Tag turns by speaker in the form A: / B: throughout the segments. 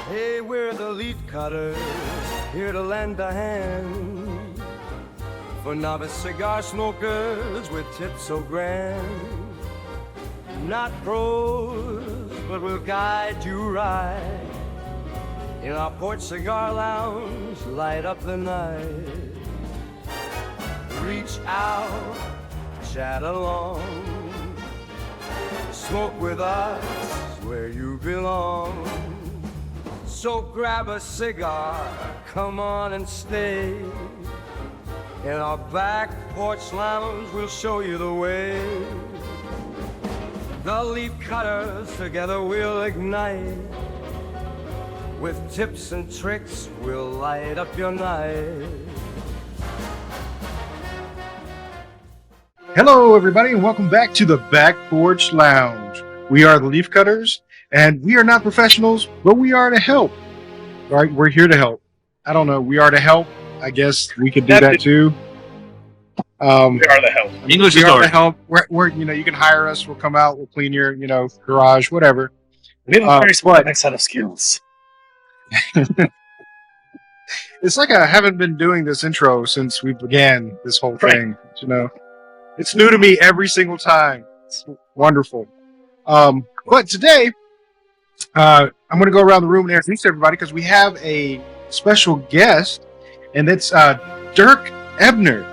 A: Hey, we're the leaf cutters, here to lend a hand for novice cigar smokers with tips so grand. Not pros, but we'll guide you right in our Porch Cigar Lounge, light up the night. Reach out, chat along, smoke with us where you belong. So grab a cigar, come on and stay. In our back porch lounge, we'll show you the way. The leaf cutters, together we'll ignite. With tips and tricks, we'll light up your night.
B: Hello, everybody, and welcome back to the Back Porch Lounge. We are the Leaf Cutters, and we are not professionals, but we are to help. All right, we're here to help. I don't know, we are to help. I guess we could do that too.
C: We are the help.
B: English is to help. We're you can hire us. We'll come out. We'll clean your garage, whatever.
C: We have a very specific set of skills.
B: It's like I haven't been doing this intro since we began this whole thing. It's new to me every single time. It's wonderful. But today, I'm going to go around the room and introduce everybody because we have a special guest, and it's Dirk Ebener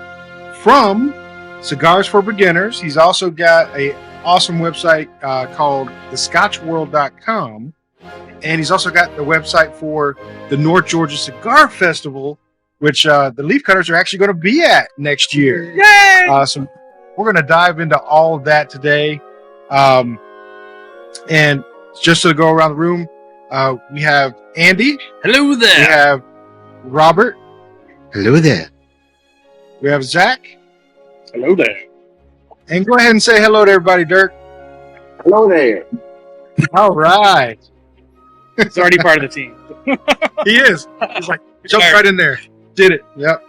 B: from Cigars for Beginners. He's also got an awesome website called thescotchworld.com, and he's also got the website for the North Georgia Cigar Festival, which the Leaf Cutters are actually going to be at next year.
C: Yay!
B: So we're going to dive into all of that today. And just to go around the room, we have Andy.
C: Hello there.
B: We have Robert.
D: Hello there.
B: We have Zach.
C: Hello there.
B: And go ahead and say hello to everybody, Dirk.
D: Hello there.
B: All right.
C: He's already part of the team.
B: He is. He's like, jumped right in there. Did it. Yep.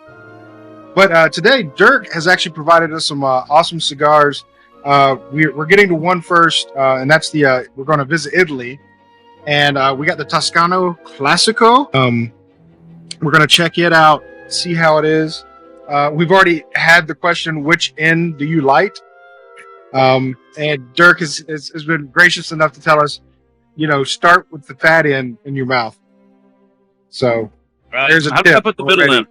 B: But today, Dirk has actually provided us some awesome cigars. We're getting to one first, and that's the we're going to visit Italy, and we got the Toscano Classico. We're going to check it out, see how it is. We've already had the question, which end do you light? And Dirk has been gracious enough to tell us, start with the fat end in your mouth. So there's a
C: How
B: tip.
C: do I put the middle in?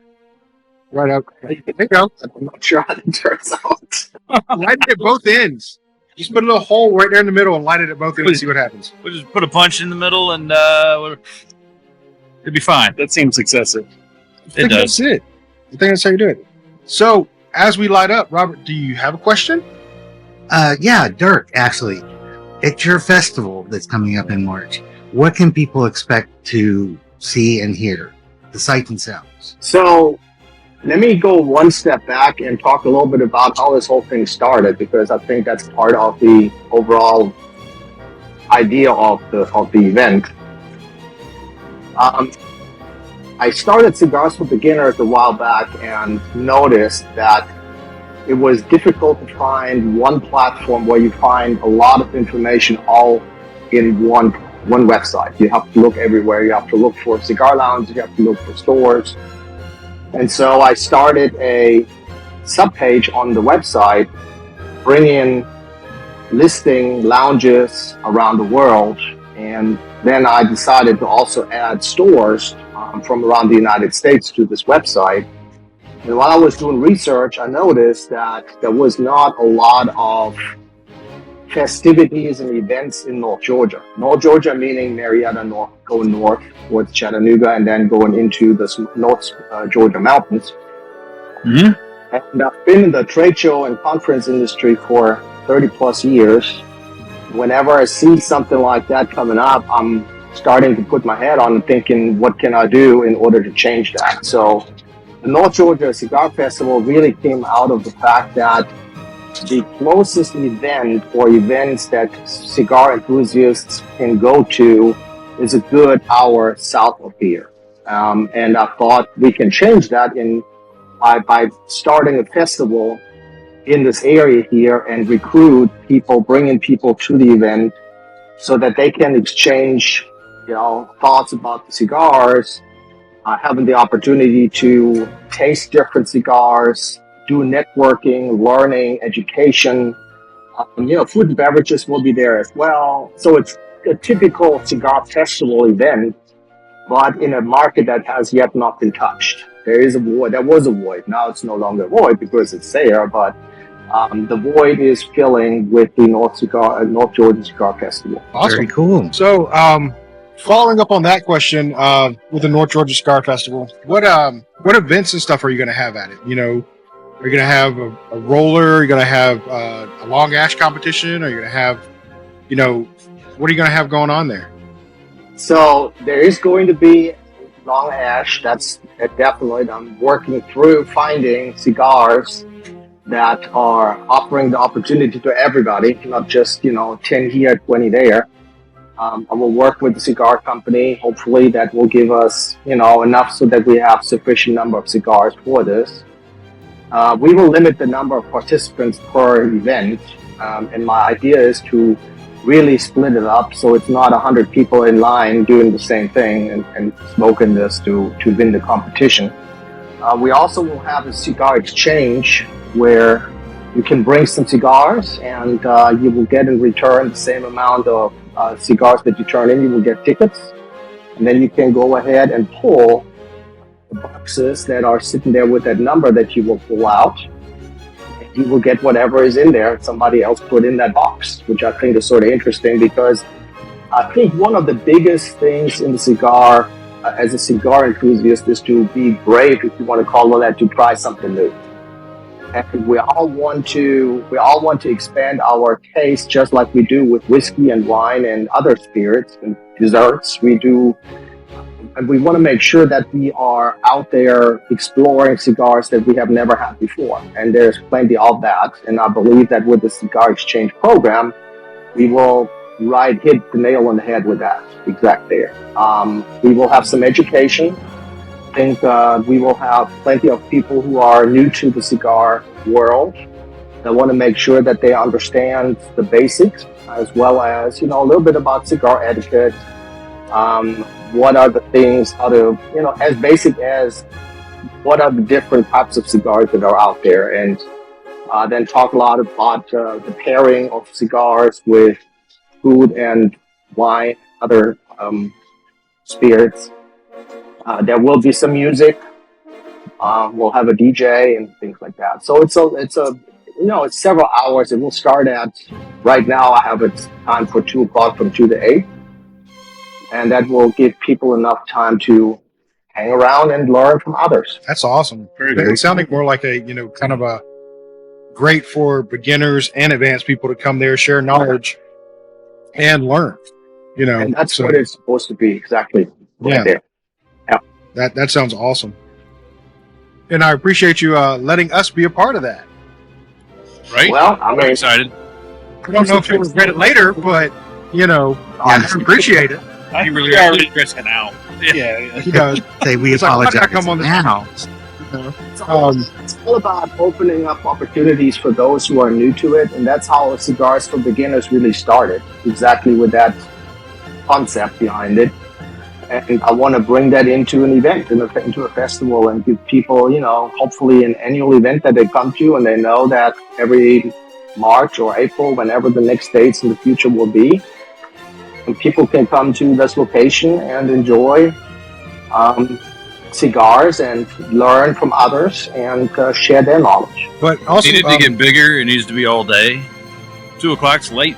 B: Right up. There you go.
D: I'm not sure how it turns out.
B: Light it at both ends. Just put a little hole right there in the middle and light it at both ends and see what happens.
C: We'll just put a punch in the middle and it'll be fine. That seems excessive. It does.
B: That's it. I think that's how you do it. So, as we light up, Robert, do you have a question?
D: Yeah, Dirk, actually. It's your festival that's coming up in March. What can people expect to see and hear? The sights and sounds.
E: So let me go one step back and talk a little bit about how this whole thing started, because I think that's part of the overall idea of the event. I started Cigars for Beginners a while back and noticed that it was difficult to find one platform where you find a lot of information all in one website. You have to look everywhere. You have to look for cigar lounges. You have to look for stores. And so I started a subpage on the website, listing lounges around the world. And then I decided to also add stores from around the United States to this website. And while I was doing research, I noticed that there was not a lot of festivities and events in North Georgia. North Georgia meaning Marietta, going north towards Chattanooga and then going into the North Georgia mountains.
C: Mm-hmm.
E: And I've been in the trade show and conference industry for 30 plus years. Whenever I see something like that coming up, I'm starting to put my head on and thinking, what can I do in order to change that? So the North Georgia Cigar Festival really came out of the fact that the closest event or events that cigar enthusiasts can go to is a good hour south of here. And I thought we can change that by starting a festival in this area here and recruit people, bringing people to the event so that they can exchange, thoughts about the cigars, having the opportunity to taste different cigars, do networking, learning, education. Food and beverages will be there as well. So it's a typical cigar festival event, but in a market that has yet not been touched. There is a void. There was a void. Now it's no longer a void because it's there, but the void is filling with the North Georgia Cigar Festival.
B: Awesome.
D: Very cool.
B: So, following up on that question, with the North Georgia Cigar Festival, what events and stuff are you going to have at it? Are you going to have a roller? Are you going to have a long ash competition? Are you going to have, what are you going to have going on there?
E: So there is going to be long ash. That's definitely. I'm working through finding cigars that are offering the opportunity to everybody, not just 10 here, 20 there. I will work with the cigar company. Hopefully that will give us, enough so that we have sufficient number of cigars for this. We will limit the number of participants per event. And my idea is to really split it up so it's not 100 people in line doing the same thing and smoking this to win the competition. We also will have a cigar exchange where you can bring some cigars and you will get in return the same amount of cigars that you turn in. You will get tickets, and then you can go ahead and pull the boxes that are sitting there with that number that you will pull out. And you will get whatever is in there somebody else put in that box, which I think is sort of interesting because I think one of the biggest things in the cigar, as a cigar enthusiast, is to be brave, if you want to call it that, to try something new. And we all want to expand our taste, just like we do with whiskey and wine and other spirits and desserts. We do, and we want to make sure that we are out there exploring cigars that we have never had before. And there's plenty of that. And I believe that with the Cigar Exchange program, we will hit the nail on the head with that exact there. We will have some education. I think we will have plenty of people who are new to the cigar world that want to make sure that they understand the basics, as well as, a little bit about cigar etiquette. What are the things, how to, as basic as what are the different types of cigars that are out there, and then talk a lot about the pairing of cigars with food and wine, other spirits. There will be some music. We'll have a DJ and things like that. So it's several hours. It will start right now I have it time for 2 o'clock from 2 to 8. And that will give people enough time to hang around and learn from others.
B: That's awesome. It's sounding more like a, kind of a great for beginners and advanced people to come there, share knowledge and learn,
E: And that's what it's supposed to be. Exactly. Right there.
B: That sounds awesome. And I appreciate you letting us be a part of that.
C: Right?
E: Well, I'm
C: excited.
B: I don't know if you'll regret it later, but, I appreciate it.
C: I really are stressing out.
B: Yeah, he does.
D: Say we
B: It's like, why
D: apologize
B: not come on this
D: now.
E: It's all about opening up opportunities for those who are new to it, and that's how Cigars for Beginners really started, exactly with that concept behind it. And I want to bring that into an event, into a festival, and give people, hopefully an annual event that they come to, and they know that every March or April, whenever the next dates in the future will be, and people can come to this location and enjoy cigars and learn from others and share their knowledge.
B: But also,
C: it needs to get bigger. It needs to be all day. 2 o'clock's late.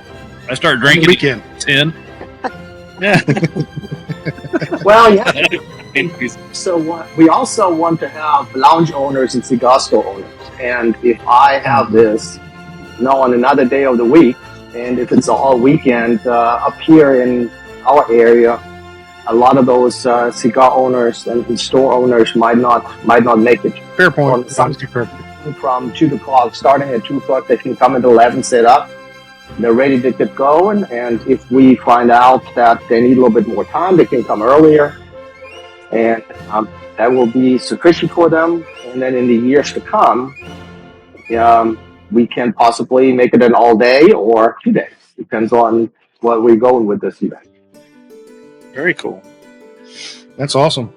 C: I start drinking
B: weekend.
C: at 10. Yeah.
E: Well, yeah. So we also want to have lounge owners and cigar store owners. And if I have this, on another day of the week, and if it's all weekend up here in our area, a lot of those cigar owners and store owners might not make it.
B: Fair point.
E: From 2 o'clock, starting at 2 o'clock, they can come at 11, set up. They're ready to get going, and if we find out that they need a little bit more time, they can come earlier, and that will be sufficient for them. And then in the years to come, we can possibly make it an all day or 2 days. Depends on what we're going with this event.
C: Very cool.
B: That's awesome.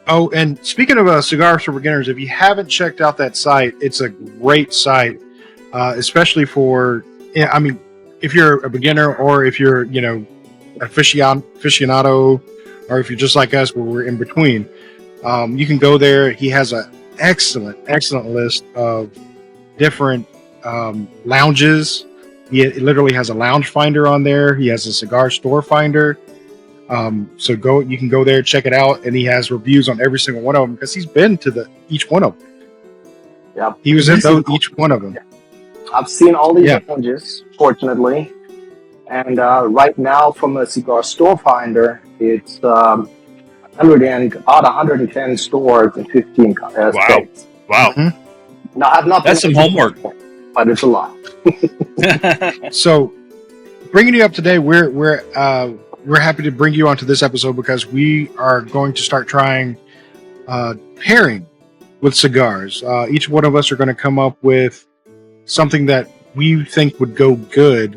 B: Oh, and speaking of Cigars for Beginners, if you haven't checked out that site, it's a great site, especially for, I mean, if you're a beginner or if you're, you know, aficionado, or if you're just like us where we're in between, you can go there. He has an excellent list of different lounges. He literally has a lounge finder on there. He has a cigar store finder. So you can go there, check it out, and he has reviews on every single one of them because he's been to each one of them.
E: Yeah,
B: he was in each one of them.
E: I've seen all these lounges, fortunately, and right now from a cigar store finder, it's about 110 stores in 15 states.
C: Wow!
E: Now I've not.
C: That's some homework,
E: but it's a lot.
B: So, bringing you up today, we're happy to bring you onto this episode because we are going to start trying pairing with cigars. Each one of us are going to come up with something that we think would go pair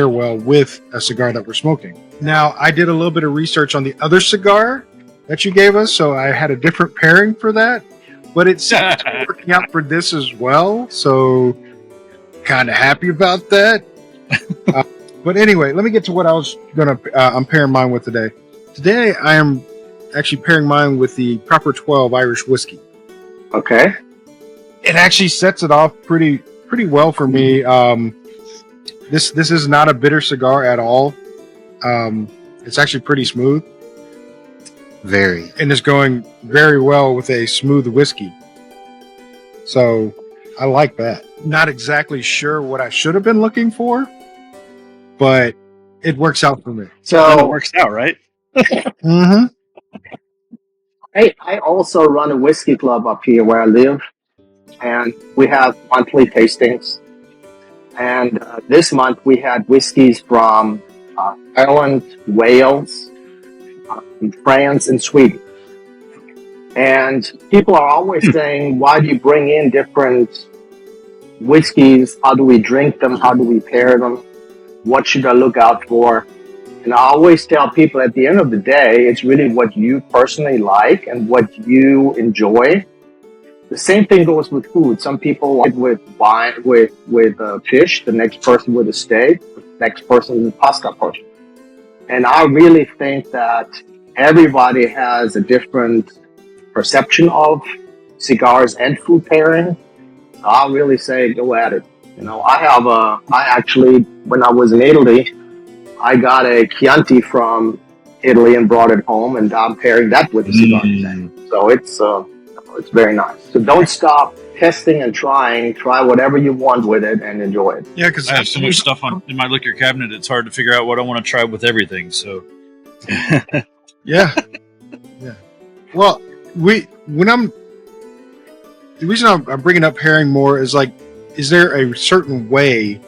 B: well with a cigar that we're smoking. Now, I did a little bit of research on the other cigar that you gave us, so I had a different pairing for that, but it seems to be working out for this as well, so kind of happy about that. But anyway, let me get to what I was I'm pairing mine with today. Today, I am actually pairing mine with the Proper 12 Irish whiskey.
E: Okay.
B: It actually sets it off pretty well for me. This is not a bitter cigar at all. It's actually pretty smooth.
D: Very.
B: And it's going very well with a smooth whiskey. So I like that. Not exactly sure what I should have been looking for, but it works out for me.
C: So it works out, right?
B: Mm-hmm.
E: I also run a whiskey club up here where I live, and we have monthly tastings. And this month we had whiskeys from Ireland, Wales, France, and Sweden. And people are always saying, why do you bring in different whiskeys? How do we drink them? How do we pair them? What should I look out for? And I always tell people at the end of the day, it's really what you personally like and what you enjoy. The same thing goes with food. Some people like with wine, with fish, the next person with a steak, the next person with a pasta portion. And I really think that everybody has a different perception of cigars and food pairing. So I'll really say go at it. You know, I actually, when I was in Italy, I got a Chianti from Italy and brought it home, and I'm pairing that with a cigar today. So it's very nice. So don't stop testing and trying. Try whatever you want with it and enjoy it.
B: Yeah, because
C: I have so much stuff in my liquor cabinet, it's hard to figure out what I want to try with everything. So,
B: yeah. Well, the reason I'm bringing up pairing more is like, is there a certain way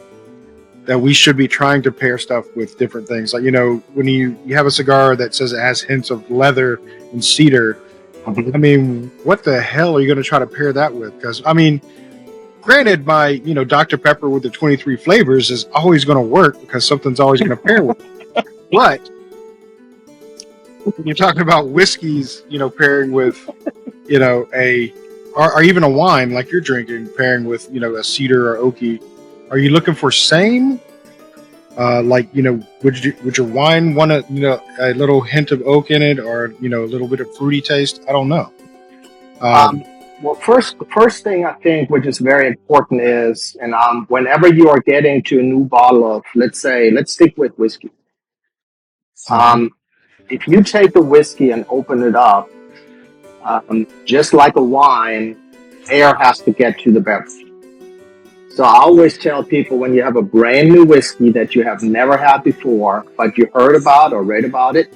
B: that we should be trying to pair stuff with different things? Like, you know, when you have a cigar that says it has hints of leather and cedar, I mean, what the hell are you going to try to pair that with? Because, I mean, granted, my, Dr. Pepper with the 23 flavors is always going to work because something's always going to pair with it. But when you're talking about whiskeys, pairing with, or even a wine like you're drinking, pairing with, a cedar or oaky, are you looking for same? Would your wine want a little hint of oak in it, or a little bit of fruity taste? I don't know.
E: Well, the first thing I think, which is very important, is, and whenever you are getting to a new bottle of, let's stick with whiskey. If you take the whiskey and open it up, just like a wine, air has to get to the beverage. So I always tell people, when you have a brand new whiskey that you have never had before, but you heard about or read about it,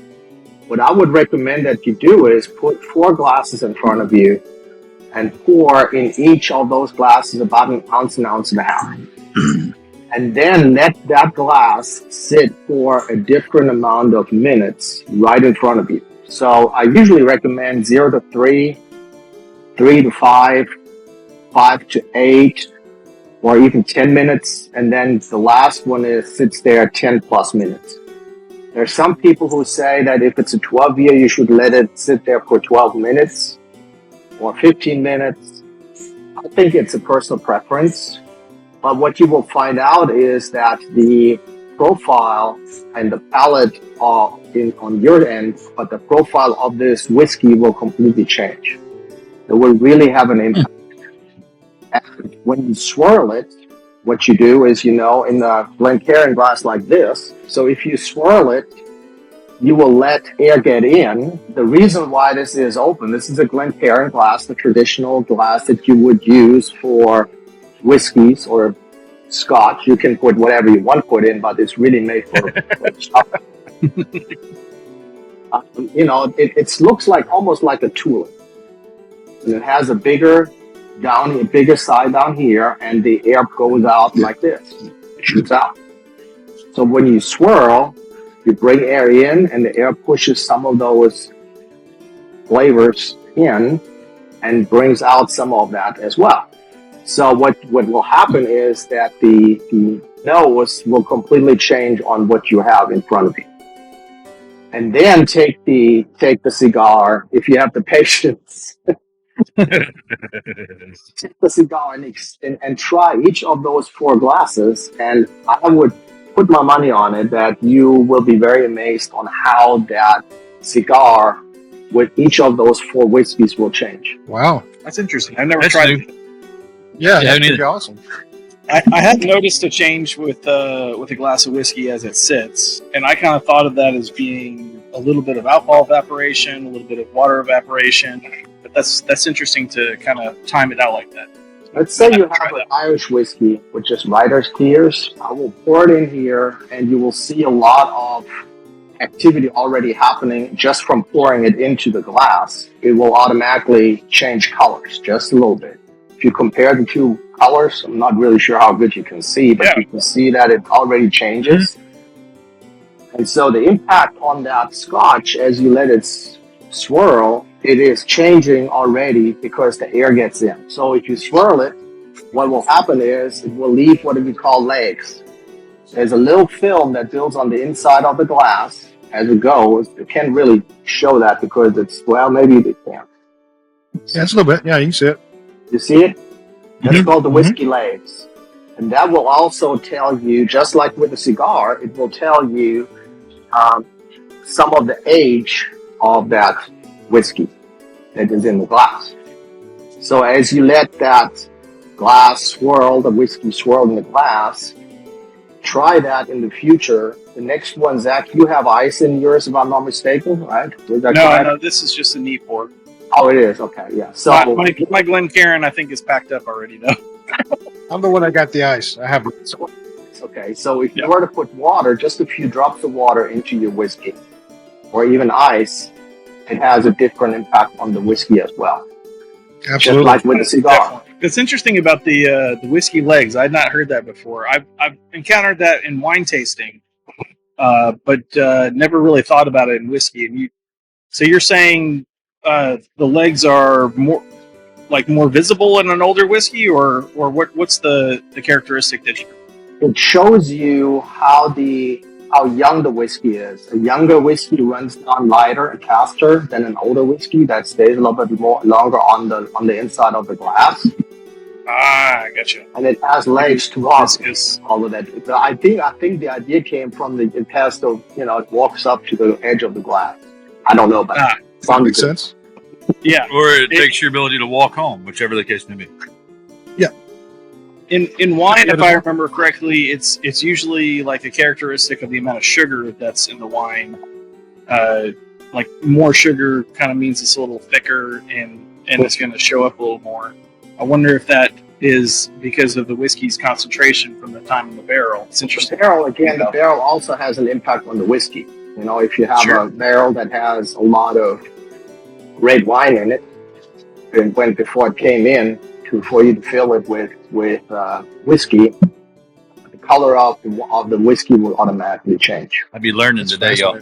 E: what I would recommend that you do is put 4 glasses in front of you and pour in each of those glasses about an ounce and a half. And then let that glass sit for a different amount of minutes right in front of you. So I usually recommend 0 to 3, 3 to 5, 5 to 8, or even 10 minutes, and then the last one sits there 10 plus minutes. There are some people who say that if it's a 12 year, you should let it sit there for 12 minutes or 15 minutes. I think it's a personal preference, but what you will find out is that the profile and the palate are on your end, but the profile of this whiskey will completely change. It will really have an impact. And when you swirl it, what you do is, in a Glencairn glass like this, so if you swirl it, you will let air get in. The reason why this is open, this is a Glencairn glass, the traditional glass that you would use for whiskeys or scotch. You can put whatever you want to put in, but it's really made for stuff. It looks like almost like a tulip. And it has a bigger side down here, and the air goes out like this. It shoots out. So when you swirl, you bring air in, and the air pushes some of those flavors in and brings out some of that as well. So what will happen is that the nose will completely change on what you have in front of you. And then take the cigar, if you have the patience. Take the cigar and try each of those 4 glasses, and I would put my money on it that you will be very amazed on how that cigar with each of those 4 whiskeys will change.
B: Wow.
C: That's interesting. I've never tried it.
B: Yeah, that'd be awesome.
C: I had noticed a change with a glass of whiskey as it sits, and I kind of thought of that as being a little bit of alcohol evaporation, a little bit of water evaporation. But that's interesting to kind of time it out like that.
E: Let's say you have an Irish whiskey with just writer's tears. I will pour it in here, and you will see a lot of activity already happening just from pouring it into the glass. It will automatically change colors just a little bit. If you compare the 2 colors, I'm not really sure how good you can see, but you can see that it already changes. Mm-hmm. And so the impact on that scotch, as you let it swirl, it is changing already because the air gets in. So if you swirl it, what will happen is it will leave what we call legs. There's a little film that builds on the inside of the glass as it goes. You can't really show that because maybe they can.
B: Yeah, it's a little bit. Yeah, you can see it.
E: You see it? That's called the whiskey legs. And that will also tell you, just like with a cigar, it will tell you some of the age of that whiskey that is in the glass. So as you let that glass swirl, the whiskey swirl in the glass, try that in the future. The next one, Zach, you have ice in yours, if I'm not mistaken, right?
C: No, this is just a neat pour.
E: Oh, it is? Okay, yeah. So
C: my Glencairn, I think, is packed up already, though.
B: I'm the one that got the ice. I have it.
E: Okay, so if you were to put water, just a few drops of water into your whiskey, or even ice, it has a different impact on the whiskey as well.
B: Absolutely.
E: Just like with the cigar.
C: Definitely. What's interesting about the whiskey legs, I had not heard that before. I've encountered that in wine tasting, but never really thought about it in whiskey. So you're saying the legs are more visible in an older whiskey, or what's the characteristic that you?
E: It shows you how young the whiskey is. A younger whiskey runs down lighter and faster than an older whiskey that stays a little bit longer on the inside of the glass.
C: I gotcha.
E: And it has legs to walk all of that. But I think the idea came from it walks up to the edge of the glass. I don't know, but
B: that makes sense.
C: Yeah.
F: Or it takes your ability to walk home, whichever the case may be.
B: Yeah.
C: In wine, if I remember correctly, it's usually like a characteristic of the amount of sugar that's in the wine. Like more sugar kind of means it's a little thicker and it's going to show up a little more. I wonder if that is because of the whiskey's concentration from the time in the barrel. It's interesting.
E: The barrel also has an impact on the whiskey. If you have a barrel that has a lot of red wine in it, and before it came in, for you to fill it with whiskey, the color of the whiskey will automatically change.
F: I'd be learning today, y'all.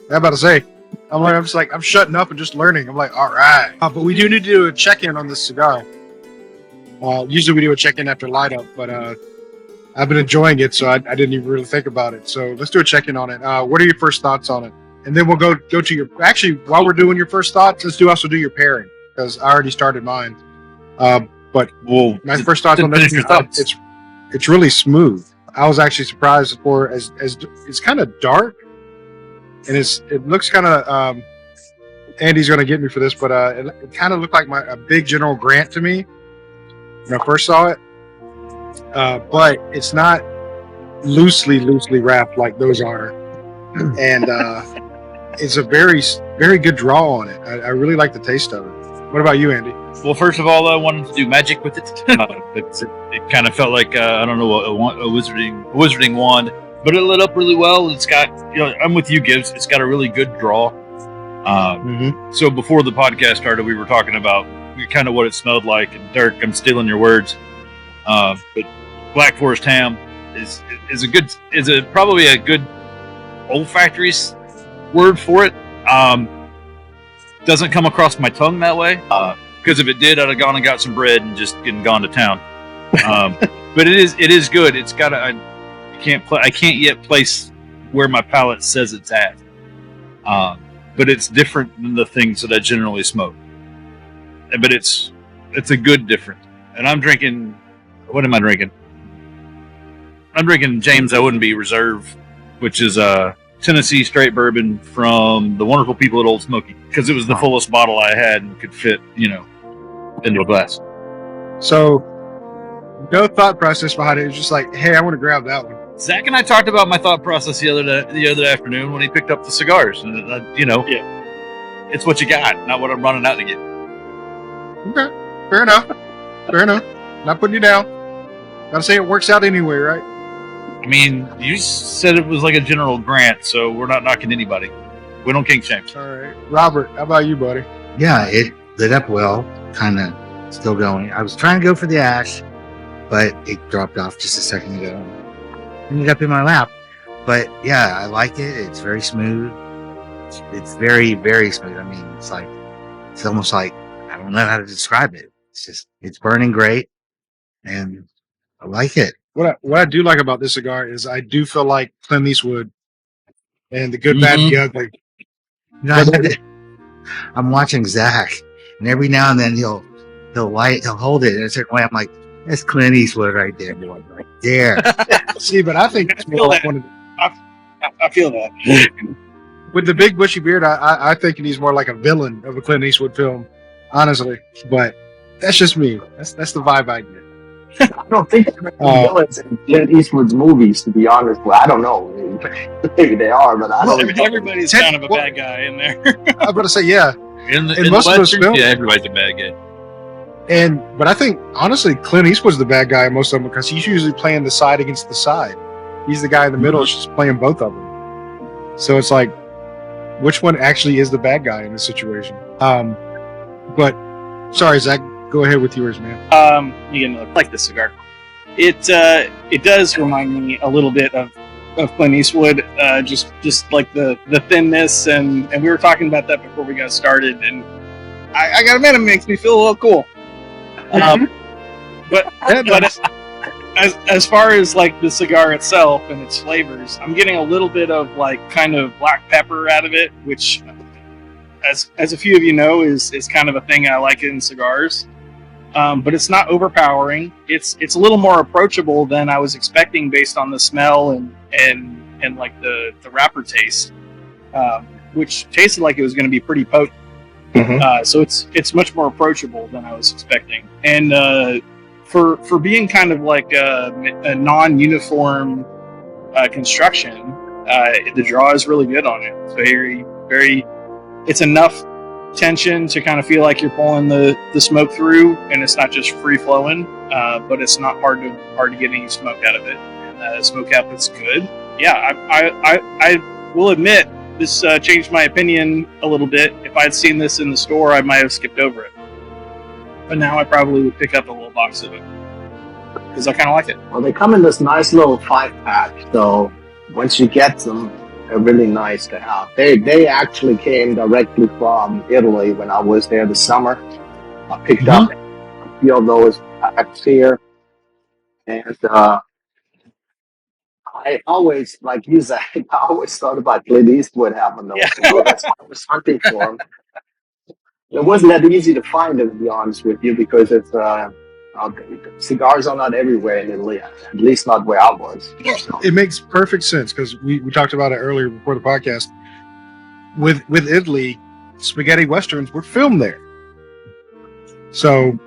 B: I'm about to say, I'm just like, I'm shutting up and just learning. I'm like, all right. But we do need to do a check-in on this cigar. Usually we do a check-in after light up, but I've been enjoying it, so I didn't even really think about it. So let's do a check-in on it. What are your first thoughts on it? And then we'll go to your. Actually, while we're doing your first thoughts, let's also do your pairing because I already started mine. But my first thoughts on this, it's really smooth. I was actually surprised for as it's kind of dark, and it looks kind of. Andy's going to get me for this, but it kind of looked like a big General Grant to me when I first saw it. But it's not loosely wrapped like those are, and it's a very, very good draw on it. I really like the taste of it. What about you, Andy?
F: Well, first of all, I wanted to do magic with it. It kind of felt like a wizarding wand, but it lit up really well. It's got, I'm with you, Gibbs. It's got a really good draw. So before the podcast started, we were talking about kind of what it smelled like. And Dirk, I'm stealing your words, but Black Forest ham is probably a good olfactory word for it. Doesn't come across my tongue that way, because if it did, I'd have gone and got some bread and just gone to town. But it is good. It's got I can't yet place where my palate says it's at. But it's different than the things that I generally smoke. But it's a good different. And I'm drinking. What am I drinking? I'm drinking James I Wouldn't Be Reserve, which is Tennessee straight bourbon from the wonderful people at Old Smoky, because it was the fullest bottle I had and could fit, into a glass.
B: So, no thought process behind it. It was just like, hey, I want to grab that one.
F: Zach and I talked about my thought process the other afternoon when he picked up the cigars, and it's what you got, not what I'm running out to get.
B: Okay, fair enough. Not putting you down. Gotta say it works out anyway, right?
F: I mean, you said it was like a General Grant, so we're not knocking anybody. We don't kink shame.
B: All right. Robert, how about you, buddy?
D: Yeah, it lit up well, kind of still going. I was trying to go for the ash, but it dropped off just a second ago. Ended up in my lap. But yeah, I like it. It's very smooth. It's very, very smooth. I mean, it's almost like, I don't know how to describe it. It's burning great, and I like it.
B: What I do like about this cigar is I do feel like Clint Eastwood and the good, bad, and the ugly.
D: I'm watching Zach, and every now and then he'll hold it in a certain way. I'm like, that's Clint Eastwood right there, boy, right there.
B: See, but I think it's more like one of
C: I feel that.
B: with the big bushy beard. I think he's more like a villain of a Clint Eastwood film, honestly. But that's just me. That's the vibe I get.
E: I don't think there are villains in Clint Eastwood's movies, to be honest. Well, I don't know. Maybe they are, but I don't know.
C: Everybody's kind of a bad guy in there.
B: I was about to say, yeah.
F: In
B: most of those films,
F: yeah, everybody's a bad guy.
B: But I think honestly, Clint Eastwood's the bad guy in most of them because he's usually playing the side against the side. He's the guy in the middle, just playing both of them. So it's like, which one actually is the bad guy in this situation? But sorry, Zach, go ahead with yours, man.
C: You can like the cigar. It does remind me a little bit of Clint Eastwood, just like the thinness, and we were talking about that before we got started, and I gotta admit, it makes me feel a little cool. But as far as like the cigar itself and its flavors, I'm getting a little bit of like kind of black pepper out of it, which, as a few of you know, is kind of a thing I like in cigars. But it's not overpowering. It's a little more approachable than I was expecting based on the smell and like the wrapper taste, which tasted like it was going to be pretty potent. So it's much more approachable than I was expecting. And for being kind of like a non-uniform construction, the draw is really good on it. It's very, very. It's enough tension to kind of feel like you're pulling the smoke through, and it's not just free flowing, but it's not hard to get any smoke out of it. And the smoke output's good. Yeah, I will admit this changed my opinion a little bit. If I had seen this in the store, I might have skipped over it. But now I probably would pick up a little box of it because I kind of like it.
E: Well, they come in this nice little 5-pack, so once you get them, they're really nice to have. They actually came directly from Italy when I was there this summer. I picked up a few of those atmosphere. And I always, like you said, I always thought about Clint Eastwood having those. You know, that's why I was hunting for him. It wasn't that easy to find, to be honest with you, because it's cigars are not everywhere in Italy, at least not where I was.
B: It makes perfect sense because we talked about it earlier before the podcast. With Italy, spaghetti westerns were filmed there. So,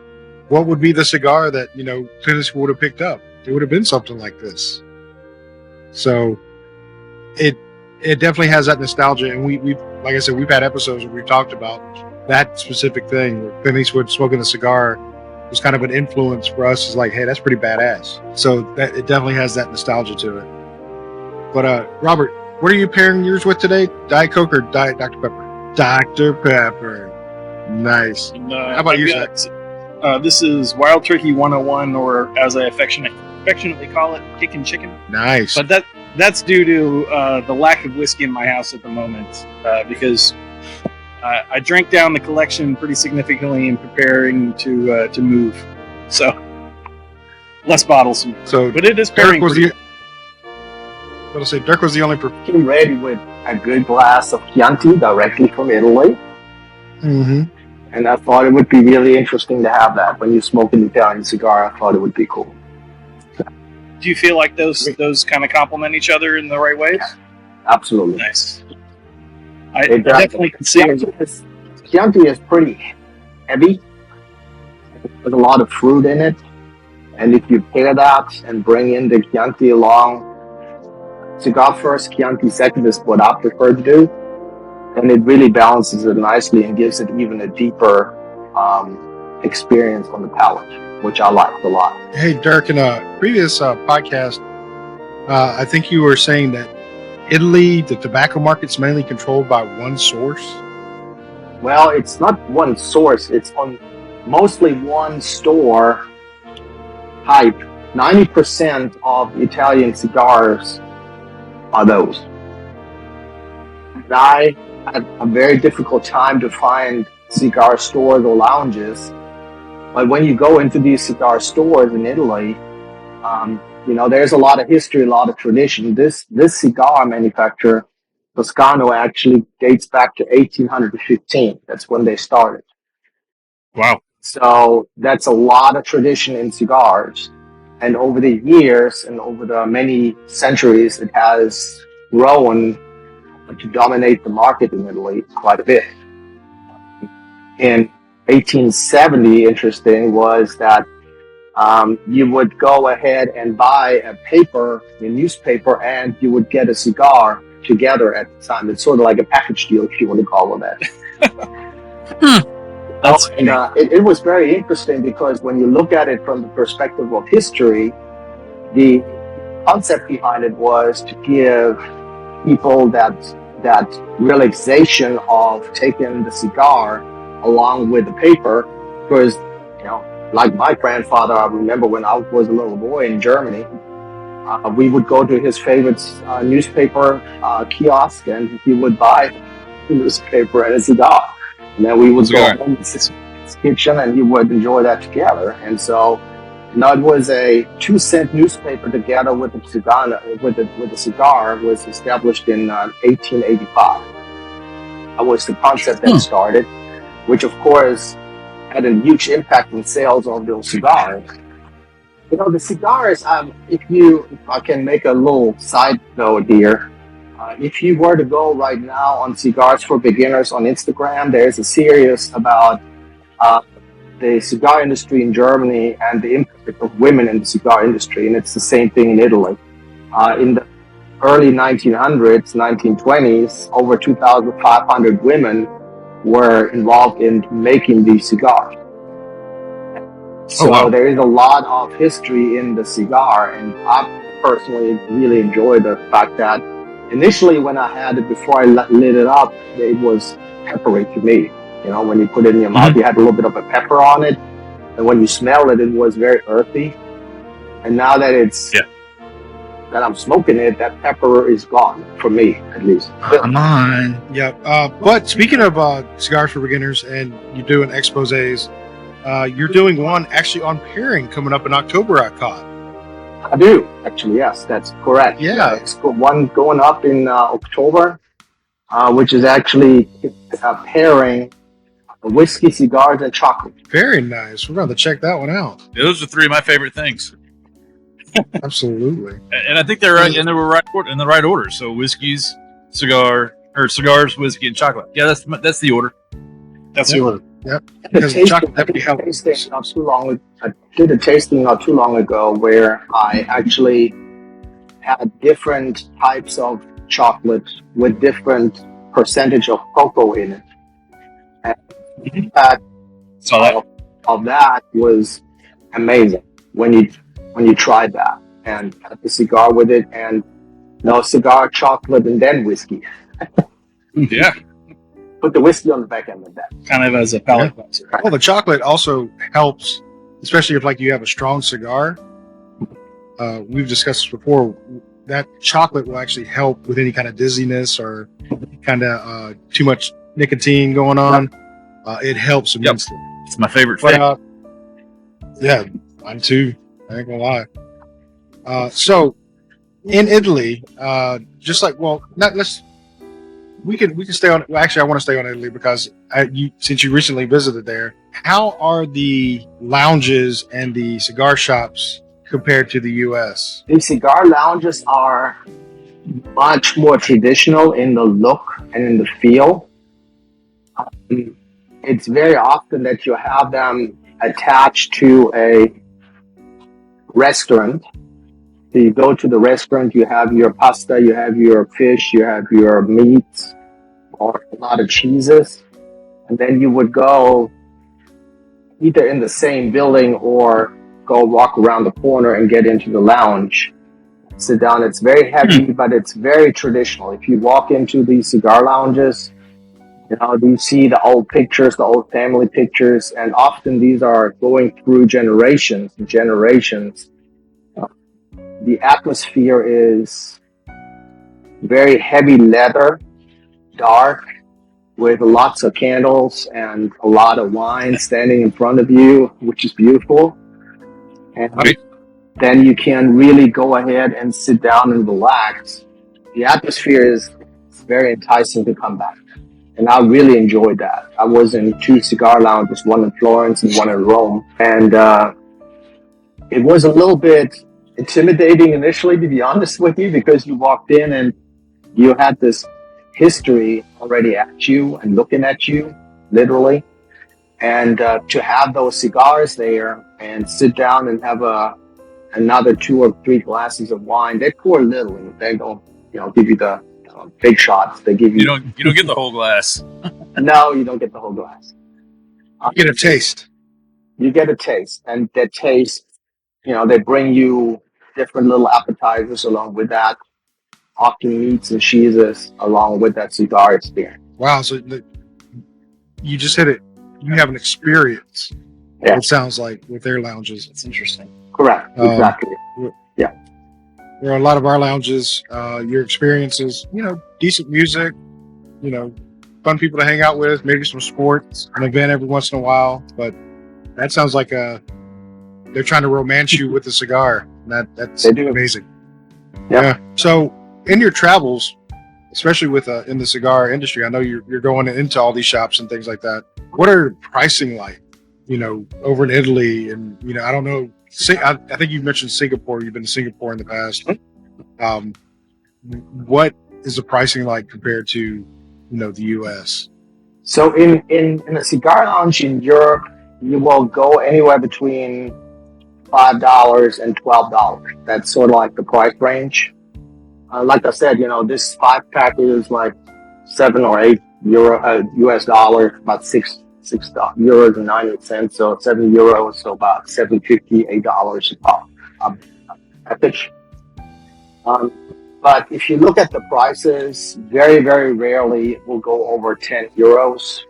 B: what would be the cigar that Clint Eastwood would have picked up? It would have been something like this. So, it definitely has that nostalgia, and we like I said, we've had episodes where we've talked about that specific thing where Clint Eastwood smoking a cigar was kind of an influence for us. Is like, hey, that's pretty badass. So that it definitely has that nostalgia to it. But Robert, what are you pairing yours with today? Diet Coke or Diet Dr. Pepper? Dr. Pepper. Nice.
C: And,
B: How about you, Zach?
C: This is Wild Turkey 101, or as I affectionately call it, Kickin' Chicken.
B: Nice.
C: But that's due to the lack of whiskey in my house at the moment, because I drank down the collection pretty significantly in preparing to move. So less bottles.
B: So,
C: but it is
B: Dirk
C: pairing.
B: was the. Dirk was the only.
E: Came ready with a good glass of Chianti directly from Italy.
B: Mm-hmm.
E: And I thought it would be really interesting to have that. When you smoke an Italian cigar, I thought it would be cool.
C: Do you feel like those kind of complement each other in the right ways?
E: Absolutely.
C: Nice. I definitely can see it.
E: Chianti is pretty heavy. There's a lot of fruit in it. And if you pair that and bring in the Chianti along, cigar first, Chianti second is what I prefer to do. And it really balances it nicely and gives it even a deeper experience on the palate, which I liked a lot.
B: Hey, Dirk, in a previous podcast, I think you were saying that Italy, the tobacco market's mainly controlled by one source.
E: Well, it's not one source. It's on mostly one store type. 90% of Italian cigars are those. And I had a very difficult time to find cigar stores or lounges. But when you go into these cigar stores in Italy, there's a lot of history, a lot of tradition. This cigar manufacturer, Toscano, actually dates back to 1815. That's when they started.
F: Wow.
E: So that's a lot of tradition in cigars. And over the years and over the many centuries, it has grown to dominate the market in Italy quite a bit. In 1870, interesting, was that you would go ahead and buy a newspaper, and you would get a cigar together at the time. It's sort of like a package deal, if you want to call it that. It was very interesting because when you look at it from the perspective of history, the concept behind it was to give people that realization of taking the cigar along with the paper, because like my grandfather, I remember when I was a little boy in Germany, we would go to his favorite newspaper kiosk, and he would buy a newspaper and a cigar, and then we would go home to his kitchen, and he would enjoy that together. And so it was a 2-cent newspaper together with the cigar. With the cigar was established in 1885. That was the concept that started, which of course had a huge impact on sales of those cigars. The cigars, if I can make a little side note here, if you were to go right now on Cigars for Beginners on Instagram, there's a series about the cigar industry in Germany and the impact of women in the cigar industry, and it's the same thing in Italy. In the early 1900s, 1920s, over 2,500 women were involved in making these cigars. So there is a lot of history in the cigar, and I personally really enjoy the fact that initially when I had it, before I lit it up, it was peppery to me. When you put it in your mouth, you had a little bit of a pepper on it, and when you smell it, it was very earthy. And now that that I'm smoking it, that pepper is gone, for me at least.
D: Come on.
B: Yeah. But speaking of Cigars for Beginners, and you're doing exposés, you're doing one actually on Pairing coming up in October, I caught.
E: I do, actually, yes, that's correct.
B: Yeah.
E: It's got one going up in October, which is actually pairing whiskey, cigars, and chocolate.
B: Very nice. We're going to check that one out.
F: Yeah, those are three of my favorite things.
B: Absolutely.
F: And I think they're right, and they were in the right order. So whiskeys, cigars, whiskey, and chocolate. Yeah, that's the order.
C: That's the order.
B: Yep. Because the chocolate definitely helps.
E: I did a tasting not too long ago where I actually had different types of chocolate with different percentage of cocoa in it. And the impact of that was amazing when you tried that and had the cigar with it, and cigar, chocolate, and then whiskey.
F: Yeah.
E: Put the whiskey on the back end of that.
C: Kind of as a palate cleanser.
B: Well, the chocolate also helps, especially if like you have a strong cigar. We've discussed this before. That chocolate will actually help with any kind of dizziness or kind of too much nicotine going on. It helps immensely.
F: It's my favorite thing.
B: Yeah, mine too. I ain't gonna lie. So in Italy, just like we can stay on. Well, actually, I want to stay on Italy because since you recently visited there, how are the lounges and the cigar shops compared to the U.S.?
E: The cigar lounges are much more traditional in the look and in the feel. It's very often that you have them attached to a restaurant. So you go to the restaurant, you have your pasta, you have your fish, you have your meats, or a lot of cheeses. And then you would go either in the same building or go walk around the corner and get into the lounge. Sit down. It's very heavy, but it's very traditional. If you walk into these cigar lounges, you see the old pictures, the old family pictures, and often these are going through generations and generations. The atmosphere is very heavy leather, dark, with lots of candles and a lot of wine standing in front of you, which is beautiful. And then you can really go ahead and sit down and relax. The atmosphere is very enticing to come back. And I really enjoyed that. I was in 2 cigar lounges, one in Florence and one in Rome. And it was a little bit intimidating initially, to be honest with you, because you walked in and you had this history already at you and looking at you, literally. And to have those cigars there and sit down and have another 2 or 3 glasses of wine, they pour little. They don't, give you the big shots. They give you.
F: You don't get the whole glass.
E: No, you don't get the whole glass.
B: You get a taste.
E: You get a taste, and that taste, they bring you different little appetizers along with that, often meats and cheeses along with that cigar experience.
B: Wow! So you just hit it. You have an experience.
E: Yeah.
B: It sounds like with their lounges.
C: It's interesting.
E: Correct. Exactly. Yeah.
B: There are a lot of our lounges. Your experiences, decent music, fun people to hang out with, maybe some sports, an event every once in a while. But that sounds like they're trying to romance you with a cigar. That's amazing. Yeah. So in your travels, especially with in the cigar industry, I know you're going into all these shops and things like that. What are pricing like? Over in Italy, and I don't know. I think you mentioned Singapore. You've been to Singapore in the past. What is the pricing like compared to the U.S.?
E: So in a cigar lounge in Europe, you will go anywhere between $5 and $12. That's sort of like the price range. Like I said, this 5-pack is like €7 or €8 US dollar, about €6 and 90 cents, so €7, so about $7.50, $8 a package. But if you look at the prices, very, very rarely it will go over €10.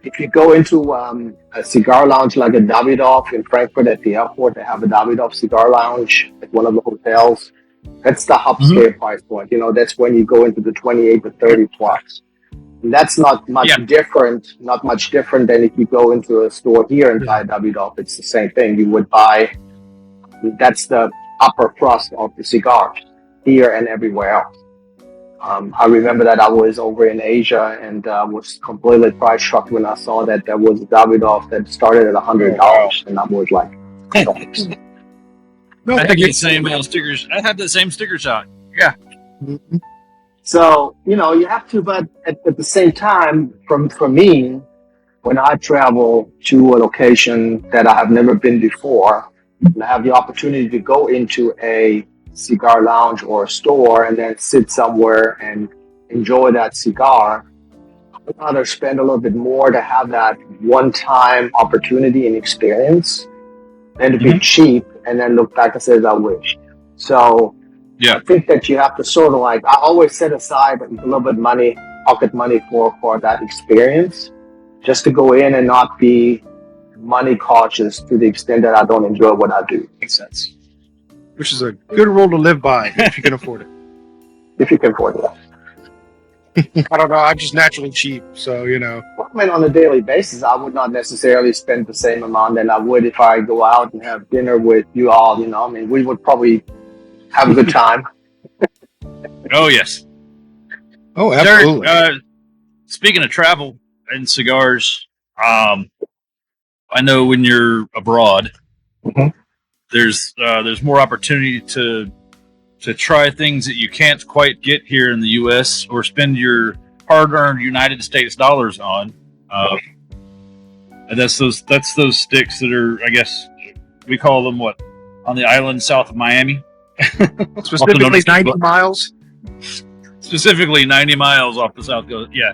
E: If you go into a cigar lounge like a Davidoff in Frankfurt at the airport, they have a Davidoff cigar lounge at one of the hotels. That's the upscale price point. That's when you go into the 28 to 30 plus. And that's not much different. Not much different than if you go into a store here and buy a Davidoff off. It's the same thing. You would buy. That's the upper crust of the cigar here and everywhere else. I remember that I was over in Asia and was completely price shocked when I saw that there was a Davidoff that started at $100, and I was like,
B: No,
F: I have the same stickers. I have the same sticker shock. Yeah.
B: Mhm.
E: So, you have to, but at the same time, for me, when I travel to a location that I have never been before, and I have the opportunity to go into a cigar lounge or a store and then sit somewhere and enjoy that cigar, I'd rather spend a little bit more to have that one-time opportunity and experience than to be cheap and then look back and say, I wish. So I think that you have to sort of I always set aside a little bit money, pocket money for that experience, just to go in and not be money cautious to the extent that I don't enjoy what I do.
C: Makes sense.
B: Which is a good rule to live by if you can afford it.
E: If you can afford it.
B: I don't know. I'm just naturally cheap, so
E: Well, I mean, on a daily basis, I would not necessarily spend the same amount that I would if I go out and have dinner with you all. I mean, we would probably have a good time.
F: Oh yes.
B: Oh, absolutely.
F: Derek, speaking of travel and cigars, I know when you're abroad, there's more opportunity to try things that you can't quite get here in the U.S. or spend your hard-earned United States dollars on. And that's those sticks that are, I guess, we call them what, on the island south of Miami.
B: Specifically 90 miles.
F: Specifically 90 miles off the south coast. Yeah.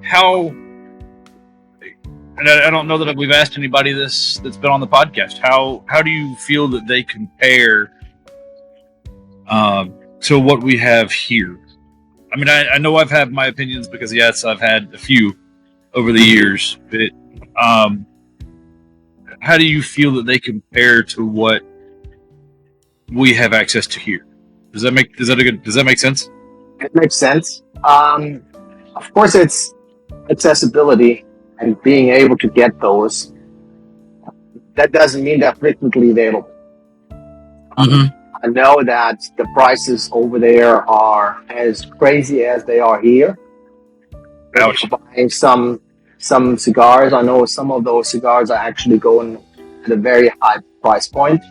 F: How? And I don't know that we've asked anybody this that's been on the podcast. How do you feel that they compare to what we have here? I mean, I know I've had my opinions because yes, I've had a few over the years. But how do you feel that they compare to what we have access to here? Does that make sense?
E: It makes sense. Of course, it's accessibility and being able to get those. That doesn't mean they're frequently available. I know that the prices over there are as crazy as they are here.
F: Ouch.
E: Buying some cigars, I know some of those cigars are actually going at a very high price point.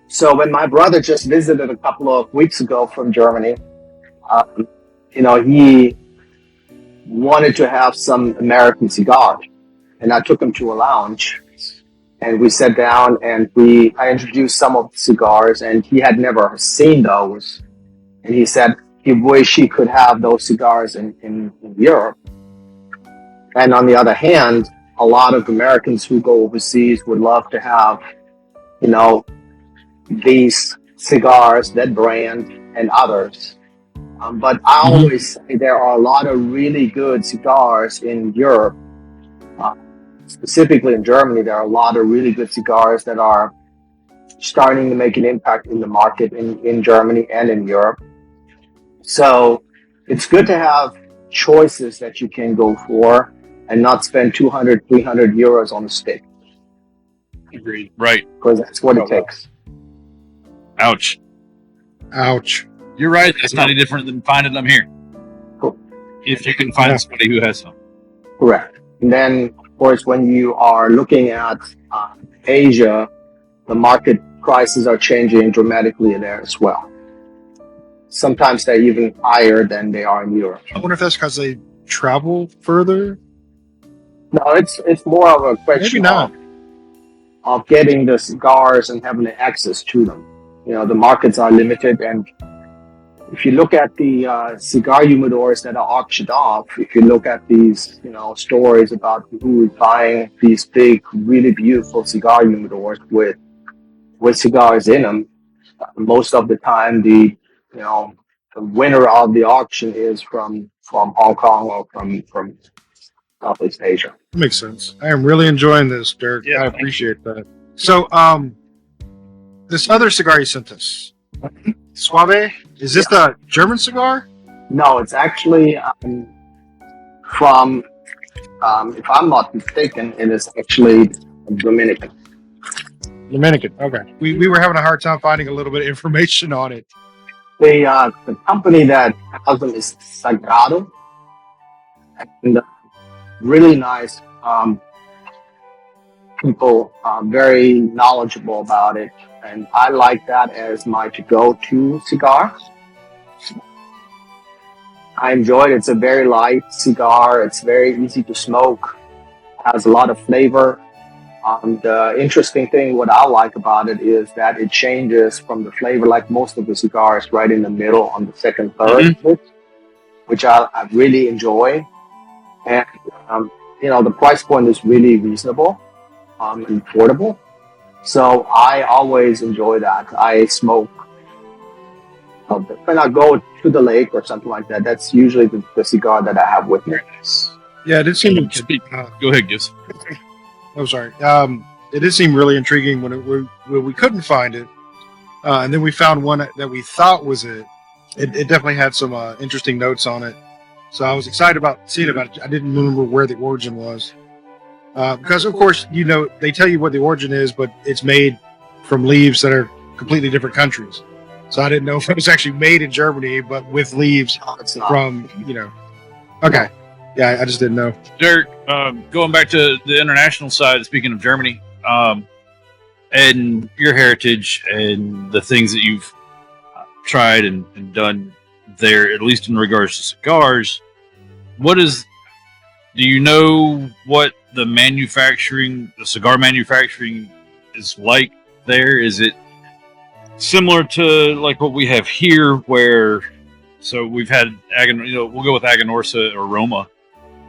E: So when my brother just visited a couple of weeks ago from Germany, he wanted to have some American cigars, and I took him to a lounge, and we sat down and I introduced some of the cigars, and he had never seen those, and he said he wished he could have those cigars in Europe. And on the other hand, a lot of Americans who go overseas would love to have, these cigars, that brand, and others. But I always say there are a lot of really good cigars in Europe. Specifically in Germany, there are a lot of really good cigars that are starting to make an impact in the market in Germany and in Europe. So it's good to have choices that you can go for and not spend 200, 300 euros on a stick.
C: Agreed.
F: Right.
E: Because that's what it takes.
F: Ouch. You're right. It's not any different than finding them here.
E: Cool.
F: If you can find somebody who has some.
E: Correct. And then, of course, when you are looking at Asia, the market prices are changing dramatically there as well. Sometimes they're even higher than they are in Europe.
B: I wonder if that's because they travel further.
E: No, it's more of a question of getting the cigars and having the access to them. The markets are limited, and if you look at the cigar humidors that are auctioned off, if you look at these, stories about who is buying these big, really beautiful cigar humidors with cigars in them, most of the time the winner of the auction is from Hong Kong or from Southeast Asia.
B: That makes sense. I am really enjoying this, Dirk.
C: Yeah,
B: I appreciate that. So, this other cigar you sent us, Suave. Is this the German cigar?
E: No, it's actually from, if I'm not mistaken, it is actually Dominican.
B: Dominican. Okay. We were having a hard time finding a little bit of information on it.
E: The company that has them is Sagrado, and really nice people, very knowledgeable about it, and I like that as my to-go-to cigar. I enjoy it. It's a very light cigar. It's very easy to smoke. Has a lot of flavor. The interesting thing, what I like about it is that it changes from the flavor, like most of the cigars, right in the middle on the second, third, which I really enjoy. And, the price point is really reasonable and affordable. So I always enjoy that. I smoke. When I go to the lake or something like that, that's usually the cigar that I have with me.
B: Yeah, it did seem.
F: Go ahead, Gibbs.
B: Oh, sorry. It did seem really intriguing when we couldn't find it, and then we found one that we thought was it. It definitely had some interesting notes on it, so I was excited about seeing about it. I didn't remember where the origin was, because of course they tell you what the origin is, but it's made from leaves that are completely different countries. So I didn't know if it was actually made in Germany, but with leaves from Okay. Yeah, I just didn't know.
F: Dirk, going back to the international side, speaking of Germany, and your heritage and the things that you've tried and done there, at least in regards to cigars, do you know what the cigar manufacturing is like there? Is it similar to like what we have here where, so we've had, we'll go with Aganorsa or Roma,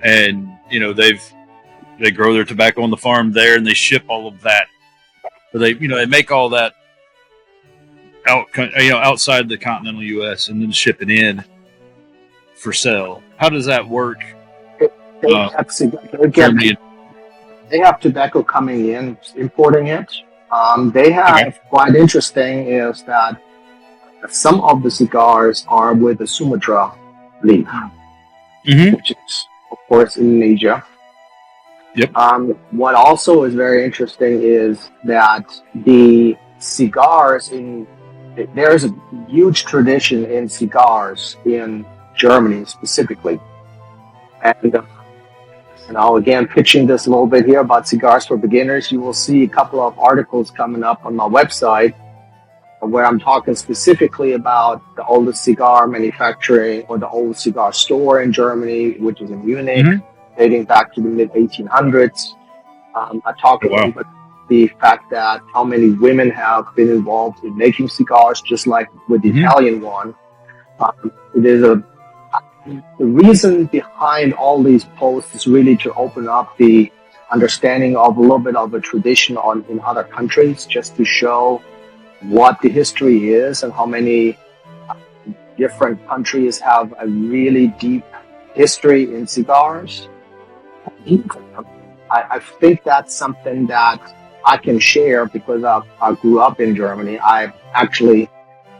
F: and they grow their tobacco on the farm there, and they ship all of that. So they make all that outside the continental U.S. and then ship it in for sale. How does that work?
E: They have tobacco coming in, importing it. They have quite interesting is that some of the cigars are with the Sumatra leaf, which is of course Indonesia.
F: Yep.
E: What also is very interesting is that the cigars there's a huge tradition in cigars in Germany specifically, and again, pitching this a little bit here about cigars for beginners, you will see a couple of articles coming up on my website where I'm talking specifically about the oldest cigar manufacturing or the oldest cigar store in Germany, which is in Munich, dating back to the mid 1800s. I talk about the fact that how many women have been involved in making cigars, just like with the Italian one. It is the reason behind all these posts is really to open up the understanding of a little bit of a tradition in other countries, just to show what the history is and how many different countries have a really deep history in cigars. I think that's something that I can share because I grew up in Germany. I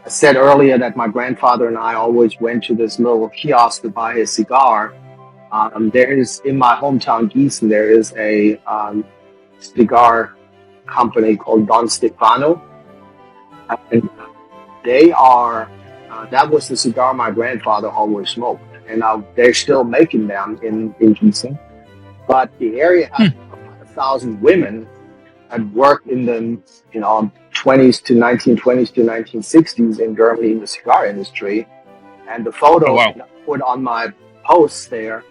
E: said earlier that my grandfather and I always went to this little kiosk to buy his cigar. There is, in my hometown Gießen, there is a cigar company called Don Stefano. And they are, that was the cigar my grandfather always smoked. And they're still making them in Gießen. But the area has 1,000 women that worked in the 1920s to 1960s in Germany in the cigar industry. And the photos that I put on my posts there